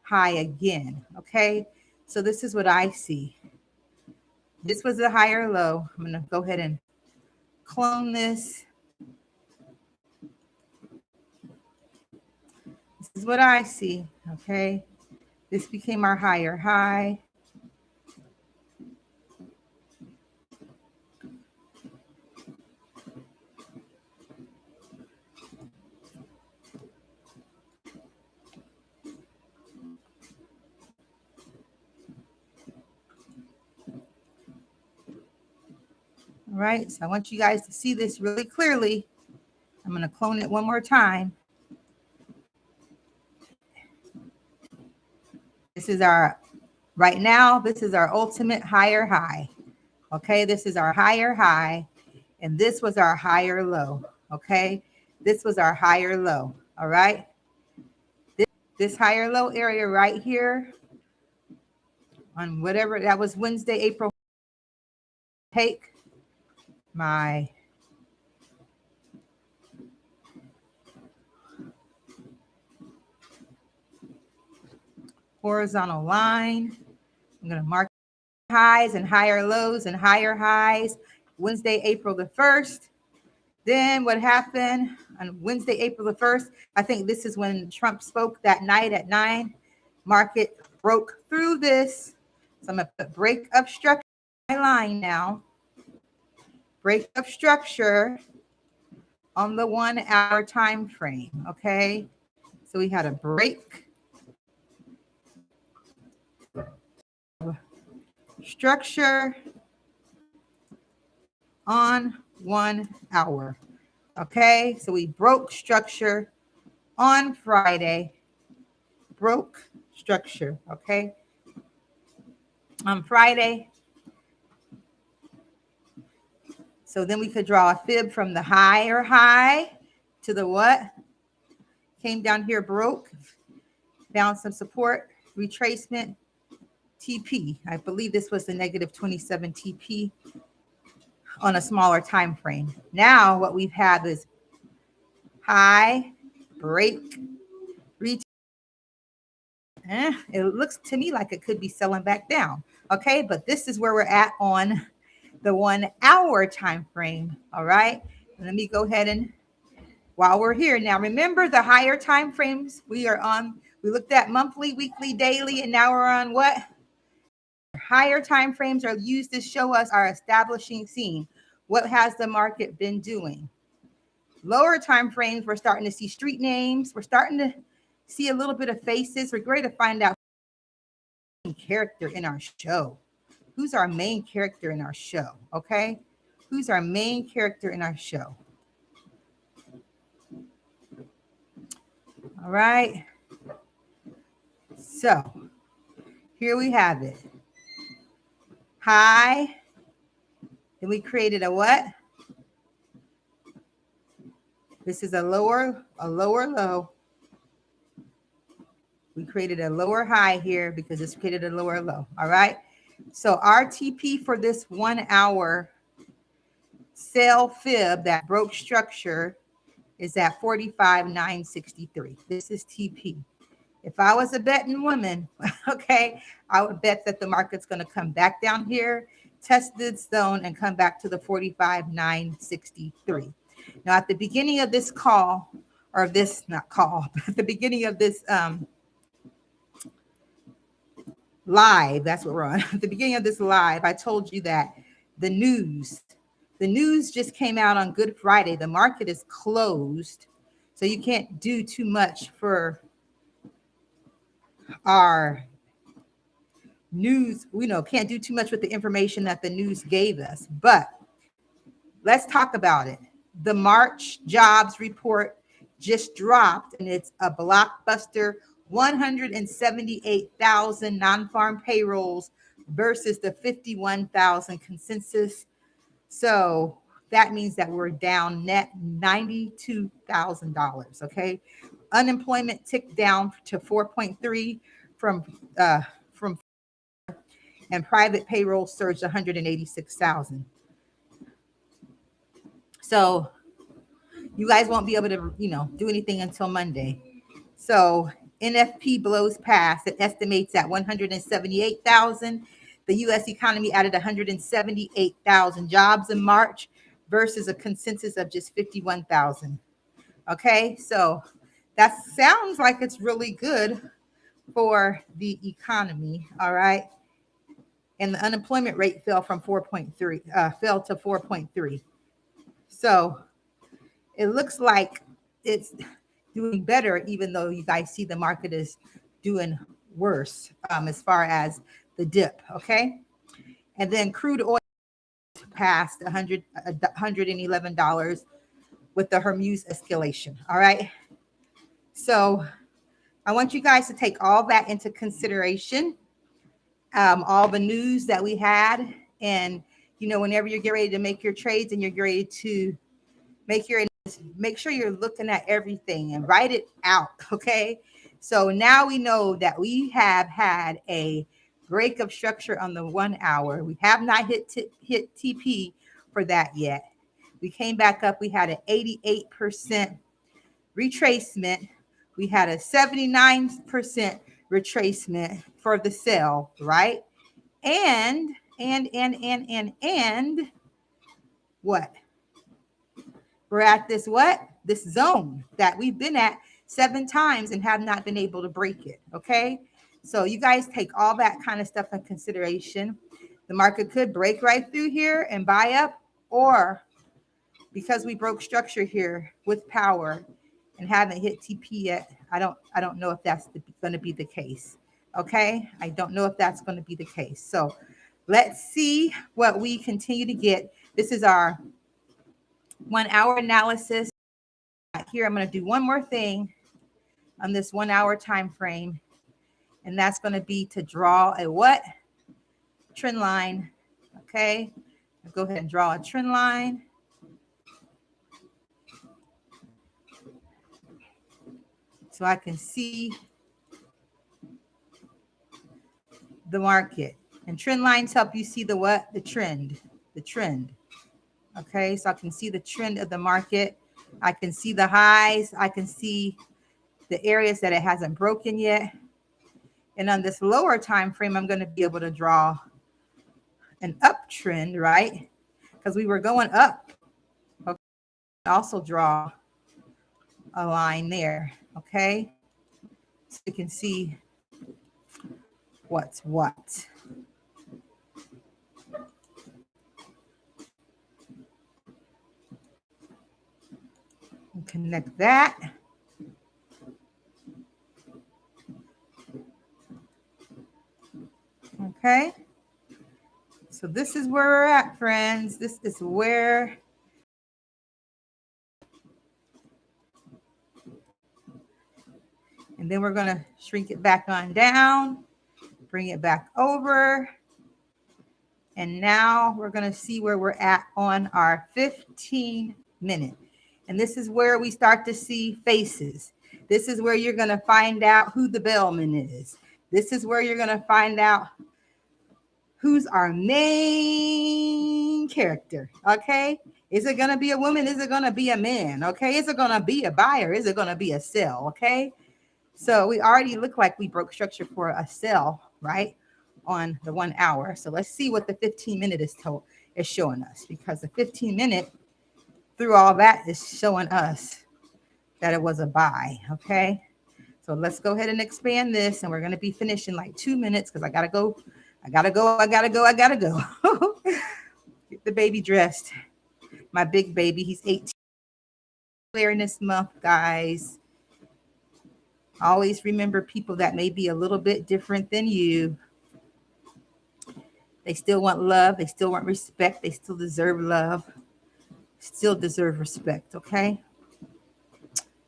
high again. Okay, so this is what I see. This was a higher low. I'm going to go ahead and clone this. This is what I see, okay? This became our higher high. All right, so I want you guys to see this really clearly. I'm going to clone it one more time. This is our, right now, this is our ultimate higher high. Okay, this is our higher high, and this was our higher low. Okay, this was our higher low. All right, this higher low area right here on whatever, that was Wednesday, April. Take my horizontal line. I'm going to mark highs and higher lows and higher highs. Wednesday, April the 1st. Then what happened on Wednesday, April the 1st? I think this is when Trump spoke that night at 9. Market broke through this. So I'm going to put break of structure on my line now. Break of structure on the 1 hour time frame. Okay. So we had a break structure on 1 hour. Okay. So we broke structure on Friday. Broke structure. Okay. On Friday. So then we could draw a fib from the higher high to the what? Came down here, broke, found some support, retracement, TP. I believe this was the negative 27 TP on a smaller time frame. Now what we've had is high, break, retest. It looks to me like it could be selling back down. Okay, but this is where we're at on the 1 hour time frame. All right, let me go ahead and while we're here now, remember the higher time frames we are on. We looked at monthly, weekly, daily, and now we're on what? Higher time frames are used to show us our establishing scene. What has the market been doing? Lower time frames, we're starting to see street names. We're starting to see a little bit of faces. We're going to find out character in our show. Who's our main character in our show? Okay, who's our main character in our show? All right. So here we have it. High. Then we created a what? This is a lower low. We created a lower high here because it's created a lower low. All right. So our TP for this 1 hour sell fib that broke structure is at 45,963. This is TP. If I was a betting woman, okay, I would bet that the market's going to come back down here, test this zone, and come back to the 45,963. Now, at the beginning of this call, or this, not call, but at the beginning of this live, that's what we're on. At the beginning of this live, I told you that the news just came out on Good Friday. The market is closed, so you can't do too much for our news. We can't do too much with the information that the news gave us, but let's talk about it. The March jobs report just dropped, and it's a blockbuster 178,000 non-farm payrolls versus the 51,000 consensus. So that means that we're down net $92,000. Okay, unemployment ticked down to 4.3 from and private payroll surged 186,000. So you guys won't be able to, do anything until Monday. So NFP blows past. It estimates at 178,000. The U.S. economy added 178,000 jobs in March versus a consensus of just 51,000. Okay, so that sounds like it's really good for the economy. All right. And the unemployment rate fell to 4.3. So it looks like it's doing better, even though you guys see the market is doing worse as far as the dip. Okay. And then crude oil passed $111 with the Hormuz escalation. All right. So I want you guys to take all that into consideration. All the news that we had, and whenever you get ready to make your trades and you're ready to make sure you're looking at everything and write it out. Okay, so now we know that we have had a break of structure on the 1 hour. We have not hit TP for that yet. We came back up. We had an 88% retracement. We had a 79% retracement for the sell, right? And what? We're at this what? This zone that we've been at 7 times and have not been able to break it, okay? So you guys take all that kind of stuff in consideration. The market could break right through here and buy up, or because we broke structure here with power and haven't hit TP yet, I don't know if that's going to be the case. Okay, I don't know if that's going to be the case. So let's see what we continue to get. This is our 1 hour analysis. Here, I'm going to do one more thing on this 1 hour time frame, and that's going to be to draw a what? Trend line. Okay, I'll go ahead and draw a trend line. So I can see the market. And trend lines help you see the what? The trend. Okay, so I can see the trend of the market. I can see the highs. I can see the areas that it hasn't broken yet. And on this lower time frame, I'm going to be able to draw an uptrend, right? Because we were going up. Okay. Also draw a line there. Okay, so you can see what's what. And connect that. Okay, so this is where we're at, friends. This is where and then we're going to shrink it back on down, bring it back over. And now we're going to see where we're at on our 15-minute. And this is where we start to see faces. This is where you're going to find out who the bellman is. This is where you're going to find out who's our main character. Okay. Is it going to be a woman? Is it going to be a man? Okay. Is it going to be a buyer? Is it going to be a sell? Okay. So we already look like we broke structure for a sell, right? On the 1 hour. So let's see what the 15-minute is showing us, because the 15-minute through all that is showing us that it was a buy. Okay. So let's go ahead and expand this, and we're going to be finished in like 2 minutes because I got to go. Get the baby dressed. My big baby, he's 18 in this month, guys. Always remember people that may be a little bit different than you. They still want love. They still want respect. They still deserve love. Still deserve respect. Okay.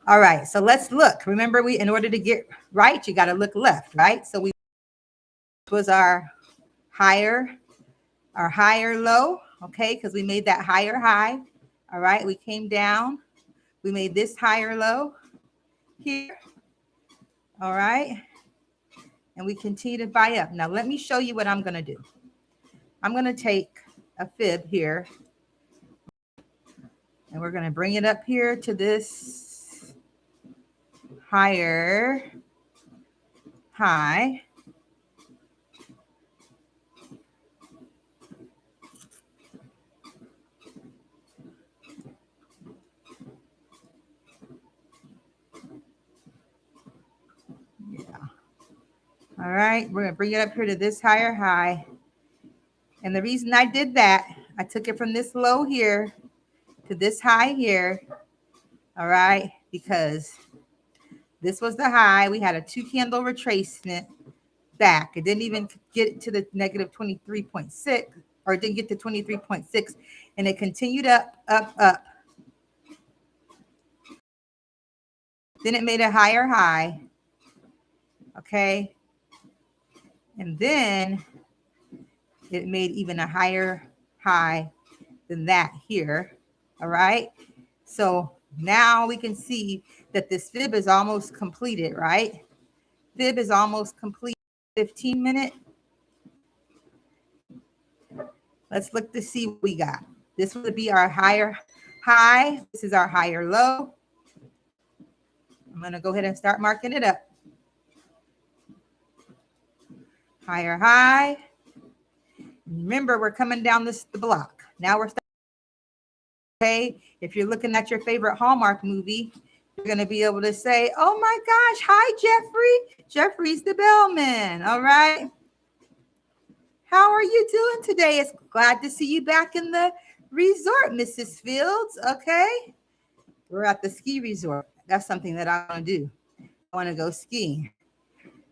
All right. So let's look. Remember, in order to get right, you got to look left, right? So this was our higher low. Okay. Because we made that higher high. All right. We came down. We made this higher low here. All right. And we continue to buy up. Now, let me show you what I'm going to do. I'm going to take a fib here, and we're going to bring it up here to this higher high. Yeah. All right. We're going to bring it up here to this higher high. And the reason I did that, I took it from this low here to this high here. All right. Because this was the high. We had a 2-candle retracement back. It didn't even get to the negative 23.6, or it didn't get to 23.6. And it continued up. Then it made a higher high. Okay. And then it made even a higher high than that here. All right. So now we can see that this fib is almost completed, right? Fib is almost complete. 15-minute. Let's look to see what we got. This would be our higher high. This is our higher low. I'm going to go ahead and start marking it up. higher high. Remember, we're coming down the block. Now we're starting. Okay, if you're looking at your favorite Hallmark movie, you're going to be able to say, oh my gosh, hi, Jeffrey. Jeffrey's the bellman. All right. How are you doing today? It's glad to see you back in the resort, Mrs. Fields. Okay. We're at the ski resort. That's something that I want to do. I want to go skiing.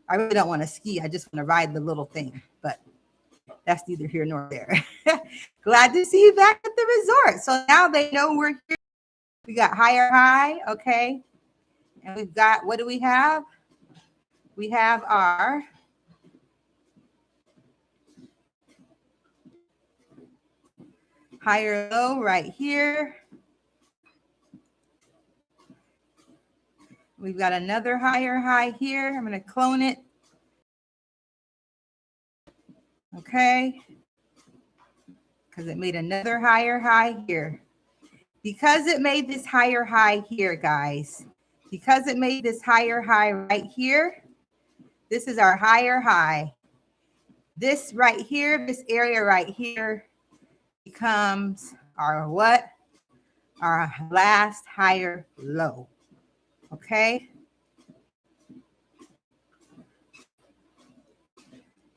I really don't want to ski. I just want to ride the little thing, but that's neither here nor there. Glad to see you back at the resort. So now they know we're here. We got higher high, okay? And we've got, what do we have? We have our higher low right here. We've got another higher high here. I'm going to clone it. Okay. Because it made another higher high here. Because it made this higher high here, guys. Because it made this higher high right here. This is our higher high. This right here, this area right here becomes our what? Our last higher low. Okay.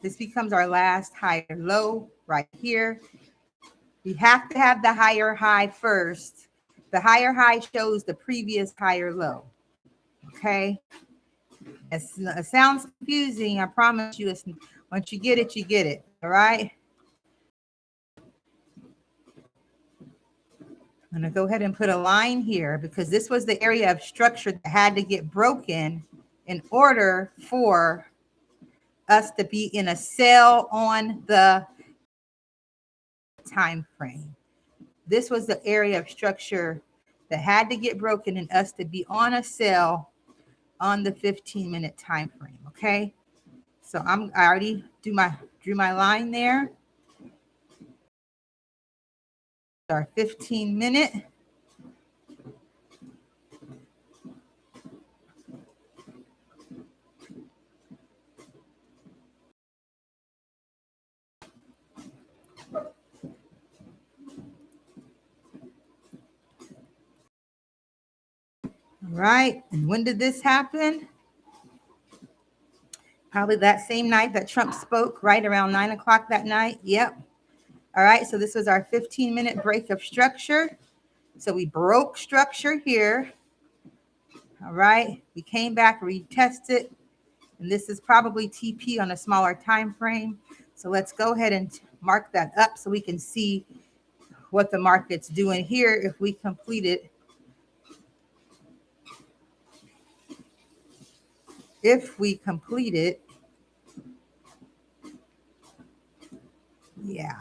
This becomes our last higher low right here. We have to have the higher high first. The higher high shows the previous higher low. Okay. It sounds confusing. I promise you, once you get it, you get it. All right. I'm going to go ahead and put a line here because this was the area of structure that had to get broken in order for us to be in a sell on the time frame. This was the area of structure that had to get broken and us to be on a sell on the 15-minute time frame. Okay. So I already drew my line there. Our 15-minute. All right. And when did this happen? Probably that same night that Trump spoke, right around 9 o'clock that night. Yep. All right. So this was our 15-minute break of structure. So we broke structure here. All right. We came back, retested. And this is probably TP on a smaller time frame. So let's go ahead and mark that up so we can see what the market's doing here if we complete it. If we complete it, yeah.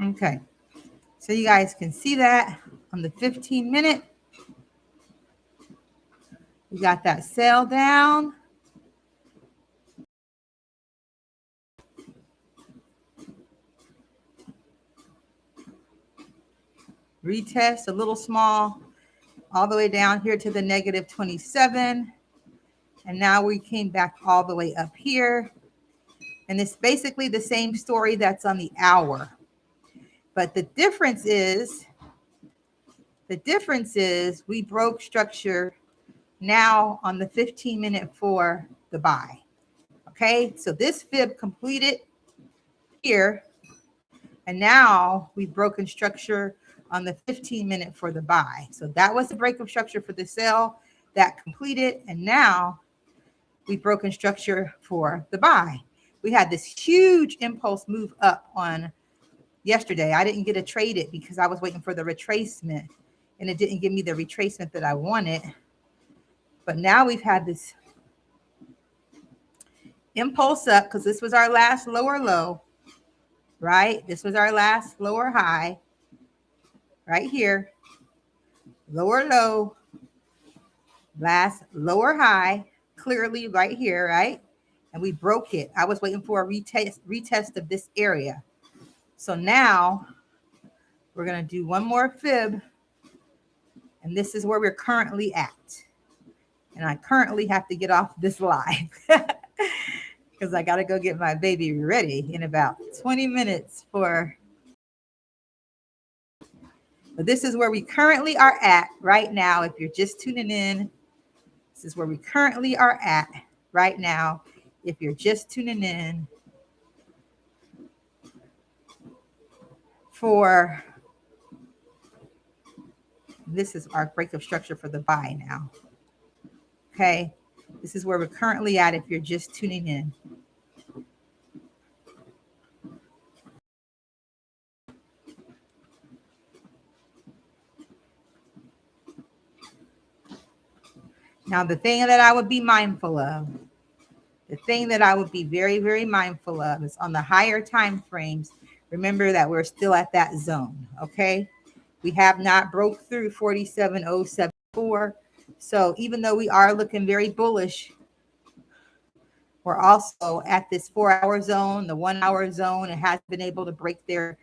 Okay. So you guys can see that on the 15-minute. We got that sell down. Retest a little small all the way down here to the negative 27. And now we came back all the way up here. And it's basically the same story that's on the hour. But the difference is we broke structure now on the 15-minute for the buy. Okay, so this fib completed here. And now we've broken structure on the 15-minute for the buy. So that was the break of structure for the sell that completed. And now we've broken structure for the buy. We had this huge impulse move up on yesterday. I didn't get to trade it because I was waiting for the retracement and it didn't give me the retracement that I wanted. But now we've had this impulse up because this was our last lower low, right? This was our last lower high right here. Lower low, last lower high, clearly right here, right? And we broke it. I was waiting for a retest of this area. So now we're going to do one more fib. And this is where we're currently at. And I currently have to get off this live because I got to go get my baby ready in about 20 minutes for. But this is where we currently are at right now. If you're just tuning in, this is where we currently are at right now. If you're just tuning in for, this is our break of structure for the buy now. Okay. This is where we're currently at if you're just tuning in. Now, the thing that I would be mindful of, the thing that I would be very, very mindful of is on the higher time frames. Remember that we're still at that zone. Okay. We have not broke through 47,074. So even though we are looking very bullish, we're also at this 4-hour zone, the 1-hour zone. It has been able to break there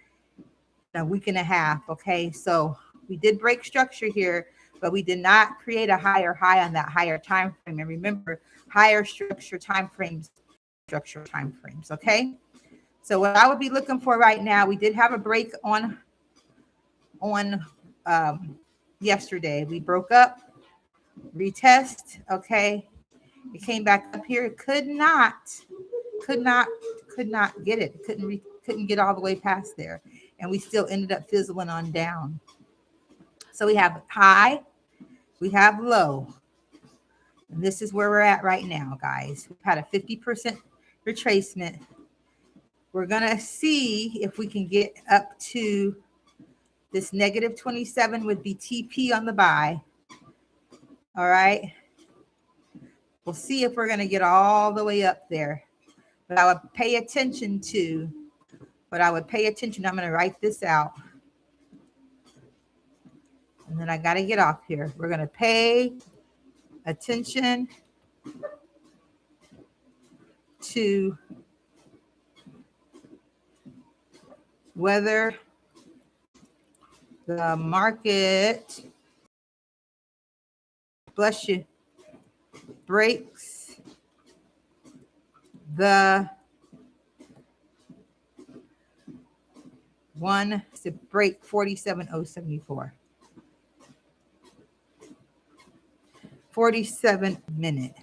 in a week and a half. Okay. So we did break structure here, but we did not create a higher high on that higher time frame. And remember, higher structure time frames, structure time frames. Okay. So what I would be looking for right now, we did have a break on yesterday. We broke up, retest. Okay. It came back up here. It could not get it. Couldn't get all the way past there. And we still ended up fizzling on down. So we have high, we have low. And this is where we're at right now, guys. We've had a 50% retracement. We're going to see if we can get up to this negative 27 would be TP on the buy. All right. We'll see if we're going to get all the way up there. But I would pay attention to, I'm going to write this out. And then I got to get off here. We're going to pay attention to whether the market, bless you, breaks the one to break 47,074. 47 minute.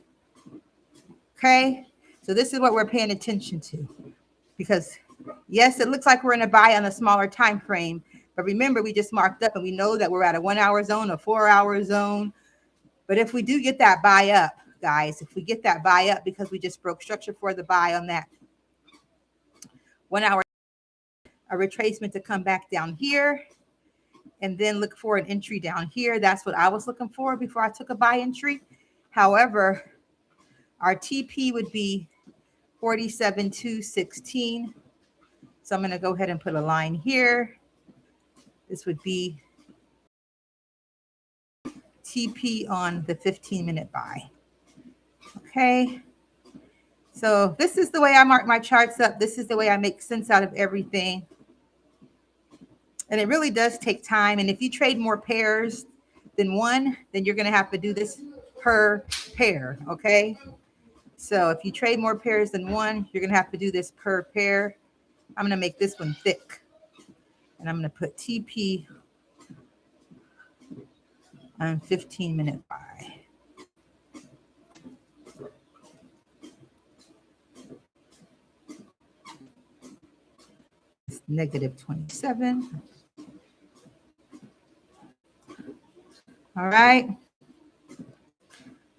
Okay. So this is what we're paying attention to, because yes, it looks like we're in a buy on a smaller time frame, but remember, we just marked up and we know that we're at a 1-hour zone, a 4-hour zone. But if we do get that buy up, guys, if we get that buy up, because we just broke structure for the buy on that 1 hour, a retracement to come back down here and then look for an entry down here. That's what I was looking for before I took a buy entry. However, our TP would be 47,216. So I'm going to go ahead and put a line here. This would be TP on the 15-minute buy. Okay. So this is the way I mark my charts up. This is the way I make sense out of everything. And it really does take time. And if you trade more pairs than one, then you're going to have to do this per pair. Okay. So if you trade more pairs than one, you're going to have to do this per pair. I'm going to make this one thick. And I'm going to put TP on 15-minute buy. It's negative 27. All right.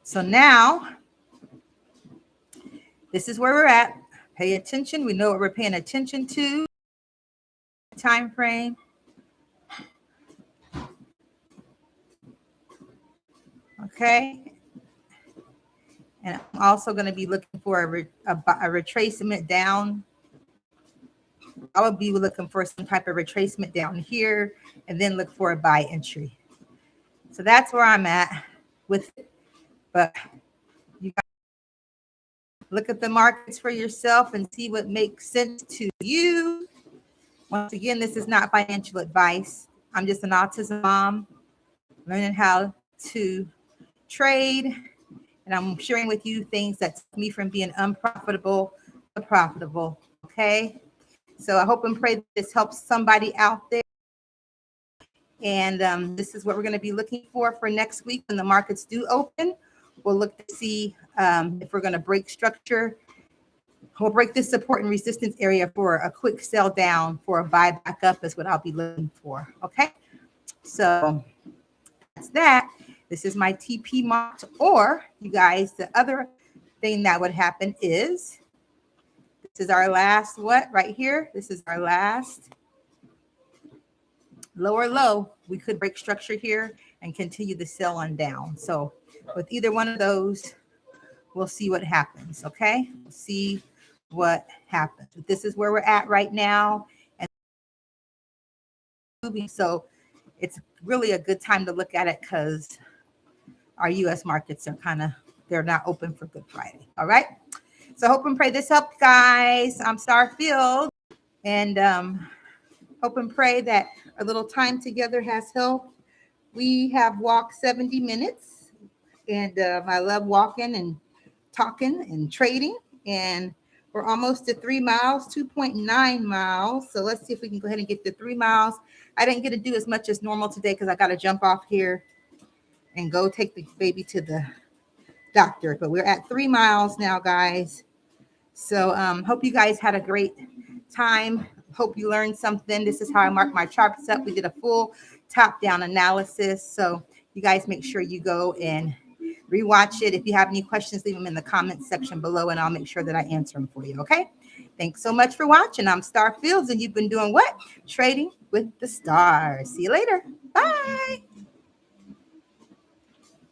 So now, this is where we're at. Pay attention. We know what we're paying attention to. Time frame. Okay. And I'm also going to be looking for a retracement down. I would be looking for some type of retracement down here and then look for a buy entry. So that's where I'm at with it. But you got to look at the markets for yourself and see what makes sense to you. Once again, this is not financial advice. I'm just an autism mom learning how to trade, and I'm sharing with you things that took me from being unprofitable to profitable. Okay, so I hope and pray this helps somebody out there. And this is what we're going to be looking for next week when the markets do open. We'll look to see if we're going to break structure. We'll break this support and resistance area for a quick sell down, for a buy back up is what I'll be looking for. Okay, so that's that. This is my TP mark. Or you guys, the other thing that would happen is this is our last what right here. This is our last lower low. We could break structure here and continue the sell on down. So with either one of those, we'll see what happens. Okay, we'll see what happens. But this is where we're at right now, and so it's really a good time to look at it because our U.S. markets are they're not open for Good Friday. All right, so hope and pray this helped, guys. I'm Staar, and hope and pray that a little time together has helped. We have walked 70 minutes, and I love walking and talking and trading, and we're almost to 3 miles, 2.9 miles. So let's see if we can go ahead and get to 3 miles. I didn't get to do as much as normal today because I got to jump off here and go take the baby to the doctor. But we're at 3 miles now, guys. So hope you guys had a great time. Hope you learned something. This is how I mark my charts up. We did a full top-down analysis. So you guys make sure you go and rewatch it. If you have any questions, leave them in the comments section below, and I'll make sure that I answer them for you. Okay. Thanks so much for watching. I'm Staar, and you've been doing what? Trading with the stars. See you later. Bye.